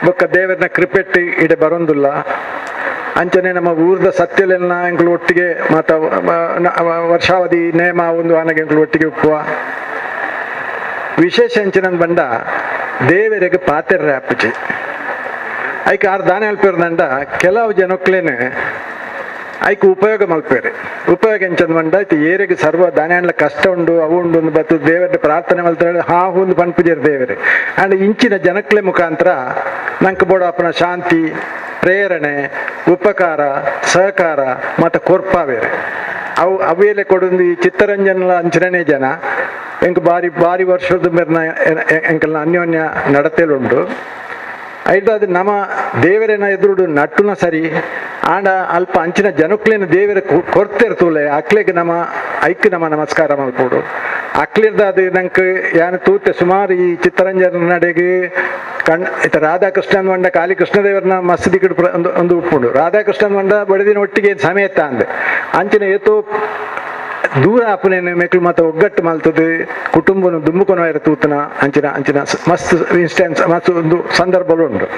ಬೊಕ್ಕ ದೇವರನ್ನ ಕ್ರಿಪೆಟ್ ಇಡೆ ಬರೊಂದುಲ್ಲ ಅಂಚನೆ ನಮ್ಮ ಊರ್ದ ಸತ್ಯಲೆಲ್ಲ ಎಂಕ್ಲು ಒಟ್ಟಿಗೆ ಮಾತ ವರ್ಷಾವಧಿ ನೇಮ ಒಂದು ಆನಗೆ ಎಂಕ್ಲು ಒಟ್ಟಿಗೆ ಉಪ್ಪುವ ವಿಶೇಷ ಅಂಚಿನ ಬಂಡ ದೇವರಿಗೆ ಪಾತೆರ್ರೆ ಅಪ್ಪಚಿ ಐಕೆ 6 ದಾನ ಹೇಳ್ಪೇರ್ದಂಡ ಕೆಲವು ಜನಕ್ಲೇನು ಐಕೆ ಉಪಯೋಗ ಮಲ್ಪೇರು ಉಪಯೋಗ ಎಂಚಂದ್ ಬಂಡ ಆಯ್ತು ಏರಿಗೆ ಸರ್ವ ದಾನ ಕಷ್ಟ ಉಂಡು ಅವು ಉಂಡು ಒಂದು ಬತ್ತು ದೇವರ ಪ್ರಾರ್ಥನೆ ಮಲ್ತಾರೆ ಹಾ ಒಂದು ಪನ್ಪುಜರ್ ದೇವರೇ ಅಂಡ್ ಇಂಚಿನ ಜನಕ್ಲೆ ಮುಖಾಂತರ ನಂಗೆ ಬೋಡಪ್ಪನ ಶಾಂತಿ ಪ್ರೇರಣೆ ಉಪಕಾರ ಸಹಕಾರ ಮತ್ತು ಕೊರ್ಪಾವೇರೆ ಅವೇಲೆ ಕೊಡೊಂದು ಈ ಚಿತ್ತರಂಜನ ಅಂಚನೇ ಜನ ಎಂಕ್ ಭಾರಿ ವರ್ಷದ ಮೇರ್ನ ಎಂಕಲ್ನ ಅನ್ಯೋನ್ಯ ನಡತೆಲುಂಡು ಐದು ಅದು ನಮ್ಮ ದೇವರೇನ ಎದುರುಡು ನಟ್ಟುನ ಸರಿ ಆಂಡ ಅಲ್ಪ ಅಂಚಿನ ಜನಕ್ಲಿನ ದೇವರ ಕೊರ್ತಿರ್ತೂಲೆ ಅಕ್ಲಿಗೆ ನಮ್ಮ ನಮಸ್ಕಾರ ಮಲ್ಪೋಡು ಅಕ್ಲಿರ್ದ ಅದು ನಂಗೆ ಯಾನು ತೂತೆ ಸುಮಾರು ಈ ಚಿತ್ತರಂಜನ ನಡೆಗೆ ಇತ ರಾಧಾಕೃಷ್ಣನ್ ಮಂಡ ಕಾಲಿ ಕೃಷ್ಣದೇವರನ ಮಸದಿ ಒಂದು ಉಪ್ಪುಂಡು ರಾಧಾಕೃಷ್ಣನ್ ಮಂಡ ಬಡದಿನ ಒಟ್ಟಿಗೆ ಸಮೇತ ಅಂದೆ ಅಂಚಿನ ಏತೋ ದೂರ ಆಪನೇನು ಮೆಕ್ಳು ಮತ್ತೆ ಒಗ್ಗಟ್ಟು ಮಲ್ತದೆ ಕುಟುಂಬನು ದುಮ್ಮುಕೊನ ತೂತನ ಅಂಚಿನ ಮಸ್ತ್ ಇನ್ಸ್ಟೆನ್ಸ್ ಮಸ್ತ್ ಒಂದು ಸಂದರ್ಭಗಳು ಉಂಟು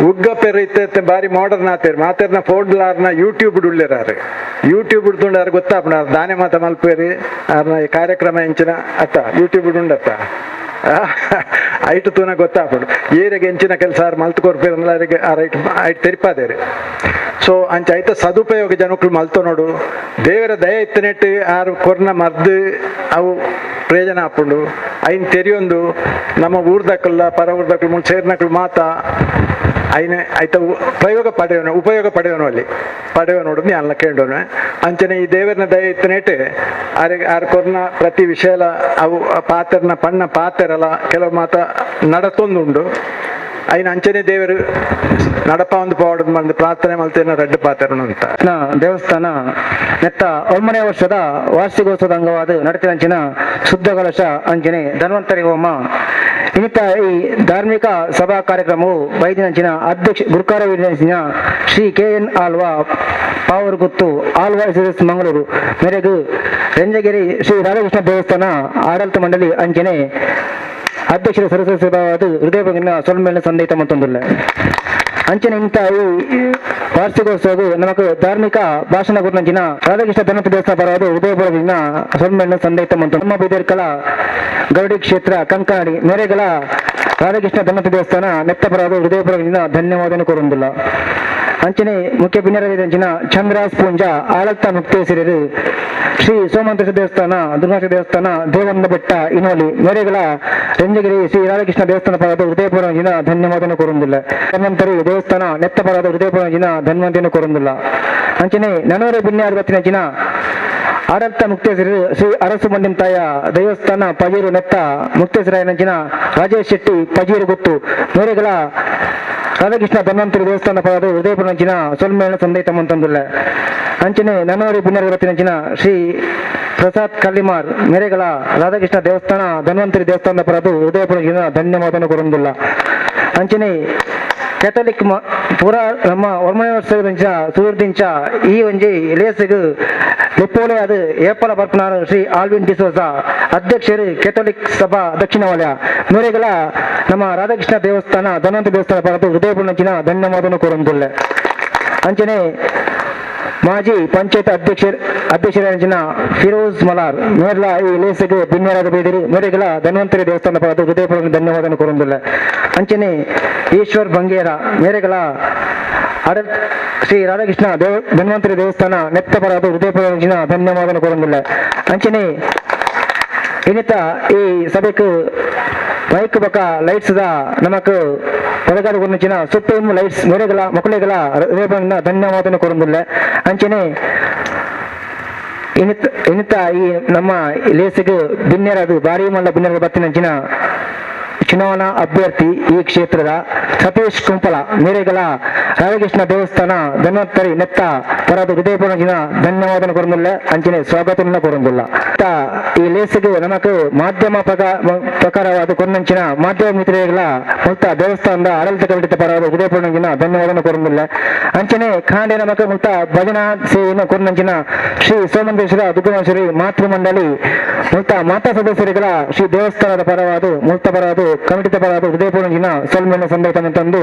ಉಗ್ಗ ಪೆರ ಇತ್ತೆ ಬಾರಿ ಮಾಡರ್ನ್ ಆತೇರು ಮಾತೇರ್ನ ಫೋಡ್ಲಾರ್ನ ಯೂಟ್ಯೂಬ್ ಉಳ್ಳಿರಾರು ಯೂಟ್ಯೂಬ್ ಉಡ್ದುಂಡಾರು ಗೊತ್ತಾಪುನಾರು ದಾನೆ ಮಾತ ಮಲ್ಪೇರಿ ಅವ್ರನ್ನ ಈ ಕಾರ್ಯಕ್ರಮ ಎಂಚಿನ ಅತ್ತ ಯೂಟ್ಯೂಬ್ ಉಂಡತ್ತ ಐಟು ತೂನ ಗೊತ್ತಾಪಡು ಏರಿಗೆ ಎಂಚಿನ ಕೆಲಸ ಮಲ್ತು ಕೊರ್ಪೇರಲ್ಲ ಐಟ್ ತೆರಿಪಾದೇರಿ ಸೊ ಅಂಚ ಐತ ಸದುಪಯೋಗ ಜನಕ್ಕಳು ಮಲ್ತು ನೋಡು ದೇವರ ದಯ ಇತ್ತನೆಟ್ಟು ಆರು ಕೊರ್ನ ಮರ್ದು ಅವು ಪ್ರಯೋಜನ ಹಾಕೊಂಡು ಐನ್ ತೆರಿಯೊಂದು ನಮ್ಮ ಊರ್ದಕ್ಕಲ್ಲ ಪರ ಊರ್ದಕ್ಕಳು ಮುಂಚೆ ಸೇರ್ನಕ್ಕಳು ಮಾತ ಐತ ಉಪಯೋಗ ಪಡೆಯೋನು ಅಲ್ಲಿ ಪಡೆಯೋ ನೋಡಿದ್ನಿ ಅಲ್ಲ ಕೇಳೋನು ಅಂಚನೆ ಈ ದೇವರನ ದಯ ಇತ್ತನೇಟು ಆರು ಕೊರ್ನ ಪ್ರತಿ ವಿಷಯಲ ಅವು ಪಾತ್ರನ ಪಣ್ಣ ಪಾತೆರಲ್ಲ ಕೆಲವು ಮಾತ ನಡತೊಂದುಂಡು ಐನ ಅಂಚನೆ ದೇವರು ನಡಪ ಒಂದು ಪಾವಡದ್ ಮಂದು ಪ್ರಾರ್ಥನೆ ಮಲ್ತೇನ ರೆಡ್ಡು ಪಾತೆರನು ಅಂತ ದೇವಸ್ಥಾನ ನೆತ್ತ 9ನೇ ವರ್ಷದ ವಾರ್ಷಿಕೋತ್ಸವದ ಅಂಗವಾದ ನಡತಿನಂಚಿನ ಶುದ್ಧ ಕಲಶ ಅಂಚನೆ ಧನ್ವಂತರಿ ಹೋಮ ಇನ್ನಿತ ಈ ಧಾರ್ಮಿಕ ಸಭಾ ಕಾರ್ಯಕ್ರಮವು ಬೈದಿನಂಚಿನ ಅಧ್ಯಕ್ಷ ಗುರುಕಾರವಿನ ಶ್ರೀ KN ಆಳ್ವಾ ಪಾವರ್ಗುತ್ತು ಆಳ್ವಾ ಎಸ್ ಮಂಗಳೂರು ಮೇರೆಗೂ ರಂಜಗಿರಿ ಶ್ರೀ ರಾಧಾಕೃಷ್ಣ ದೇವಸ್ಥಾನ ಆಡಳಿತ ಮಂಡಳಿ ಅಂಚನೆ ಅಧ್ಯಕ್ಷರ ಸರಸ್ವತಿ ಸಭಾವಾದ ಹೃದಯಭಂಗಿನ ಸೊಲ್ಮೇಲಿನ ಸಂದೇಶ ಮತ್ತೊಂದಿಲ್ಲ ಅಂಚನೆ ಇಂಥ ಈ ವಾರ್ಷಿಕೋತ್ಸವ ನಮಕ್ ಧಾರ್ಮಿಕ ಭಾಷಣ ಗುರುನಂಚಿನ ರಾಧಾಕೃಷ್ಣ ಧನ್ವಂತರಿ ದೇವಸ್ಥಾನ ಪರವಾದ ಹೃದಯಭಂಗಿನ ಸೊಲ್ಮೇಲಿನ ಸಂದೇಶ ಮಂತ ನಮ್ಮ ಬೈದೇರ್ಕಲ ಗರಡಿ ಕ್ಷೇತ್ರ ಕಂಕಾಣಿ ಮೇರೆಗಳ ರಾಧಾಕೃಷ್ಣ ಧನ್ವಂತರಿ ದೇವಸ್ಥಾನ ನೆತ್ತ ಪರವಾದ ಹೃದಯಭಂಗಿನ ಧನ್ಯವಾದನೆ ಕೋರುವುದಿಲ್ಲ ಅಂಚನೆ ಮುಖ್ಯ ಭಿನ್ನರಂಚಿನ ಚಂದ್ರಾಸ್ ಪೂಂಜ ಆಳತ್ತ ಮುಕ್ತೇಶ್ವರರು ಶ್ರೀ ಸೋಮಂತೇಶ್ವರ ದೇವಸ್ಥಾನ ದುರ್ಗಾಶ್ವರ ದೇವಸ್ಥಾನ ದೇವನ ಬೆಟ್ಟ ಇನೋಲಿ ಮೇರೆಗಳ ರಂಜಗಿರಿ ಶ್ರೀ ರಾಧಾಕೃಷ್ಣ ದೇವಸ್ಥಾನ ಪರವಾದ ಹೃದಯಪೂರ್ವಜಿನ ಧನ್ಯವಾದನೆ ಕೋರುವುದಿಲ್ಲ ಧನ್ವಂತರಿ ದೇವಸ್ಥಾನ ನೆತ್ತ ಪರವಾದ ಹೃದಯಪೂರ್ವಜಿನ ಧನ್ವಂತಿಯನ್ನು ಕೋರುವುದಿಲ್ಲ ಅಂಚನೆ ನನೂರು ಭಿನ್ನ ಆಡಳಿತ ಮುಕ್ತೇಶ್ವರರು ಶ್ರೀ ಅರಸು ಮಂಡಿಂತಾಯ ದೇವಸ್ಥಾನ ಪಜೀರು ನೆತ್ತ ಮುಕ್ತೇಶ್ವರಾಯನಂಚಿನ ರಾಜೇಶ್ ಶೆಟ್ಟಿ ಪಜೀರು ಗೊತ್ತು ಮೇರೆಗಳ ರಾಧಾಕೃಷ್ಣ ಧನ್ವಂತರಿ ದೇವಸ್ಥಾನ ಪದ ಹೃದಯಪುರಂಚಿನ ಸೊಲ್ಮೇಳ ಸಂದೇಶ ಮಂತಂದುಲ್ಲ ಅಂಚನೆ ನನ್ನವರಿ ಪುಣ್ಯರವತ್ತಿನಂಚಿನ ಶ್ರೀ ಪ್ರಸಾದ್ ಕಲ್ಲಿಮಾರ್ ಮೇರೆಗಳ ರಾಧಾಕೃಷ್ಣ ದೇವಸ್ಥಾನ ಧನ್ವಂತರಿ ದೇವಸ್ಥಾನದ ಪರದು ಹೃದಯಪುರಂಚಿನ ಧನ್ಯವಾದನ ಕೊರೊಂದಿಲ್ಲ ಅಂಚನೆ ಕ್ಯಾಥೋಲಿಕ್ ಪೂರಾ ನಮ್ಮ 9ನೇ ವರ್ಷದ ಸುದೀರ್ದಿಂಚ ಈ ಒಂಜಿ ಲೇಸಿಗೆ ಲಿಪ್ಪೋಲೆ ಅದು ಏಪಲ ಬರ್ಪನಾರು ಶ್ರೀ ಆಲ್ವಿನ್ ಡಿಸೋಸ ಅಧ್ಯಕ್ಷರು ಕ್ಯಾಥೋಲಿಕ್ ಸಭಾ ದಕ್ಷಿಣ ವಲಯ ಮೇರೆಗಳ ನಮ್ಮ ರಾಧಾಕೃಷ್ಣ ದೇವಸ್ಥಾನ ಧನ್ವಂತರಿ ದೇವಸ್ಥಾನ ಪರದು ಹೃದಯಪೂರ್ಣಂಚಿನ ಧನ್ಯವಾದನ ಕೋರುವುದಿಲ್ಲ ಅಂಚನೆ ಮಾಜಿ ಪಂಚಾಯತ್ ಅಧ್ಯಕ್ಷರ ಫಿರೋಜ್ ಮಲಾರ್ ಮೇರ್ಲ ಈ ಲೇಸಿಗೆ ಭಿನ್ನರಾದ ಬೇದಿರಿ ಮೇರೆಗಳ ಧನ್ವಂತರಿ ದೇವಸ್ಥಾನ ಪರದು ಹೃದಯಪೂರ್ಣ ಧನ್ಯವಾದನ ಕೋರುವುದಿಲ್ಲ ಅಂಚನೆ ಈಶ್ವರ್ ಬಂಗೇರ ಮೇರೆಗಳ ಶ್ರೀ ರಾಧಾಕೃಷ್ಣ ಧನ್ವಂತರಿ ದೇವಸ್ಥಾನ ನೆತ್ತ ಪರದು ಹೃದಯಪೂರ್ಣ ಧನ್ಯವಾದನ ಕೋರುವುದಿಲ್ಲ ಅಂಚನೆ ಇನ್ನಿತ ಈ ಸಭೆಗೆ ಮೈಕ್ ಬಕ ಲೈಟ್ಸ್ ನಮಕ್ ಹೊರಗಾಡು ಗುರುಚಿನ ಸುಪ್ರೀಂ ಲೈಟ್ಸ್ ಮೇರೆಗಳ ಮಕ್ಕಳಿಗಳ ಧನ್ಯವಾದನ ಕೋರುವುದಿಲ್ಲ ಅಂಚನೆ ಇನ್ನಿತ ಈ ನಮ್ಮ ಲೇಸಿಗೆ ಭಿನ್ನರದು ಬಾರಿ ಮಲ್ಲ ಭಿನ್ನರ ಬತ್ತಿನಂಚಿನ ಚುನಾವಣಾ ಅಭ್ಯರ್ಥಿ ಈ ಕ್ಷೇತ್ರದ ಸತೀಶ್ ಕುಂಪಲ ಮೇರೆಗಳ ರಾಧಾಕೃಷ್ಣ ದೇವಸ್ಥಾನ ಧನ್ವಂತರಿ ನೆತ್ತ ಪರದು ಹೃದಯಪೂರ್ಣ ಧನ್ಯವಾದನ ಕೊರೊಂದಿಲ್ಲ ಅಂಚನೆ ಸ್ವಾಗತನ ಕೊರೊಂದಿಲ್ಲ ಈ ಲೇಸಿಗೆ ನಮಕ್ ಮಾಧ್ಯಮ ಪ್ರಕಾರವಾದ ಕೊನ್ನಂಚಿನ ಮಾಧ್ಯಮ ಮಿತ್ರಗಳ ಮುಕ್ತ ದೇವಸ್ಥಾನದ ಆಡಳಿತ ಕಮಿಟಿ ಪರವಾದ ಹೃದಯಪೂರ್ಣ ಧನ್ಯವಾದನ ಕೊರೊಂದಿಲ್ಲ ಅಂಚನೆ ಖಾಂಡೆ ನಮಕ್ ಮುಕ್ತ ಭಜನಾ ಸೇವೆಯನ್ನು ಕೊನ್ನಂಚಿನ ಶ್ರೀ ಸೋಮಂತೇಶ್ವರ ದುಗ್ಗಮೇಶ್ವರಿ ಮಾತೃ ಮಂಡಳಿ ಮುಕ್ತ ಮಾತಾ ಸದಸ್ಯರುಗಳ ಶ್ರೀ ದೇವಸ್ಥಾನದ ಪರವಾದ ಮುಕ್ತ ಪರವಾದ ಕಮಿಟಿ ಪರವಾದ ಹೃದಯಪೂರ್ಣ ಸೊಲ್ಮೇನ ಸಂದೇಶ ತಂದು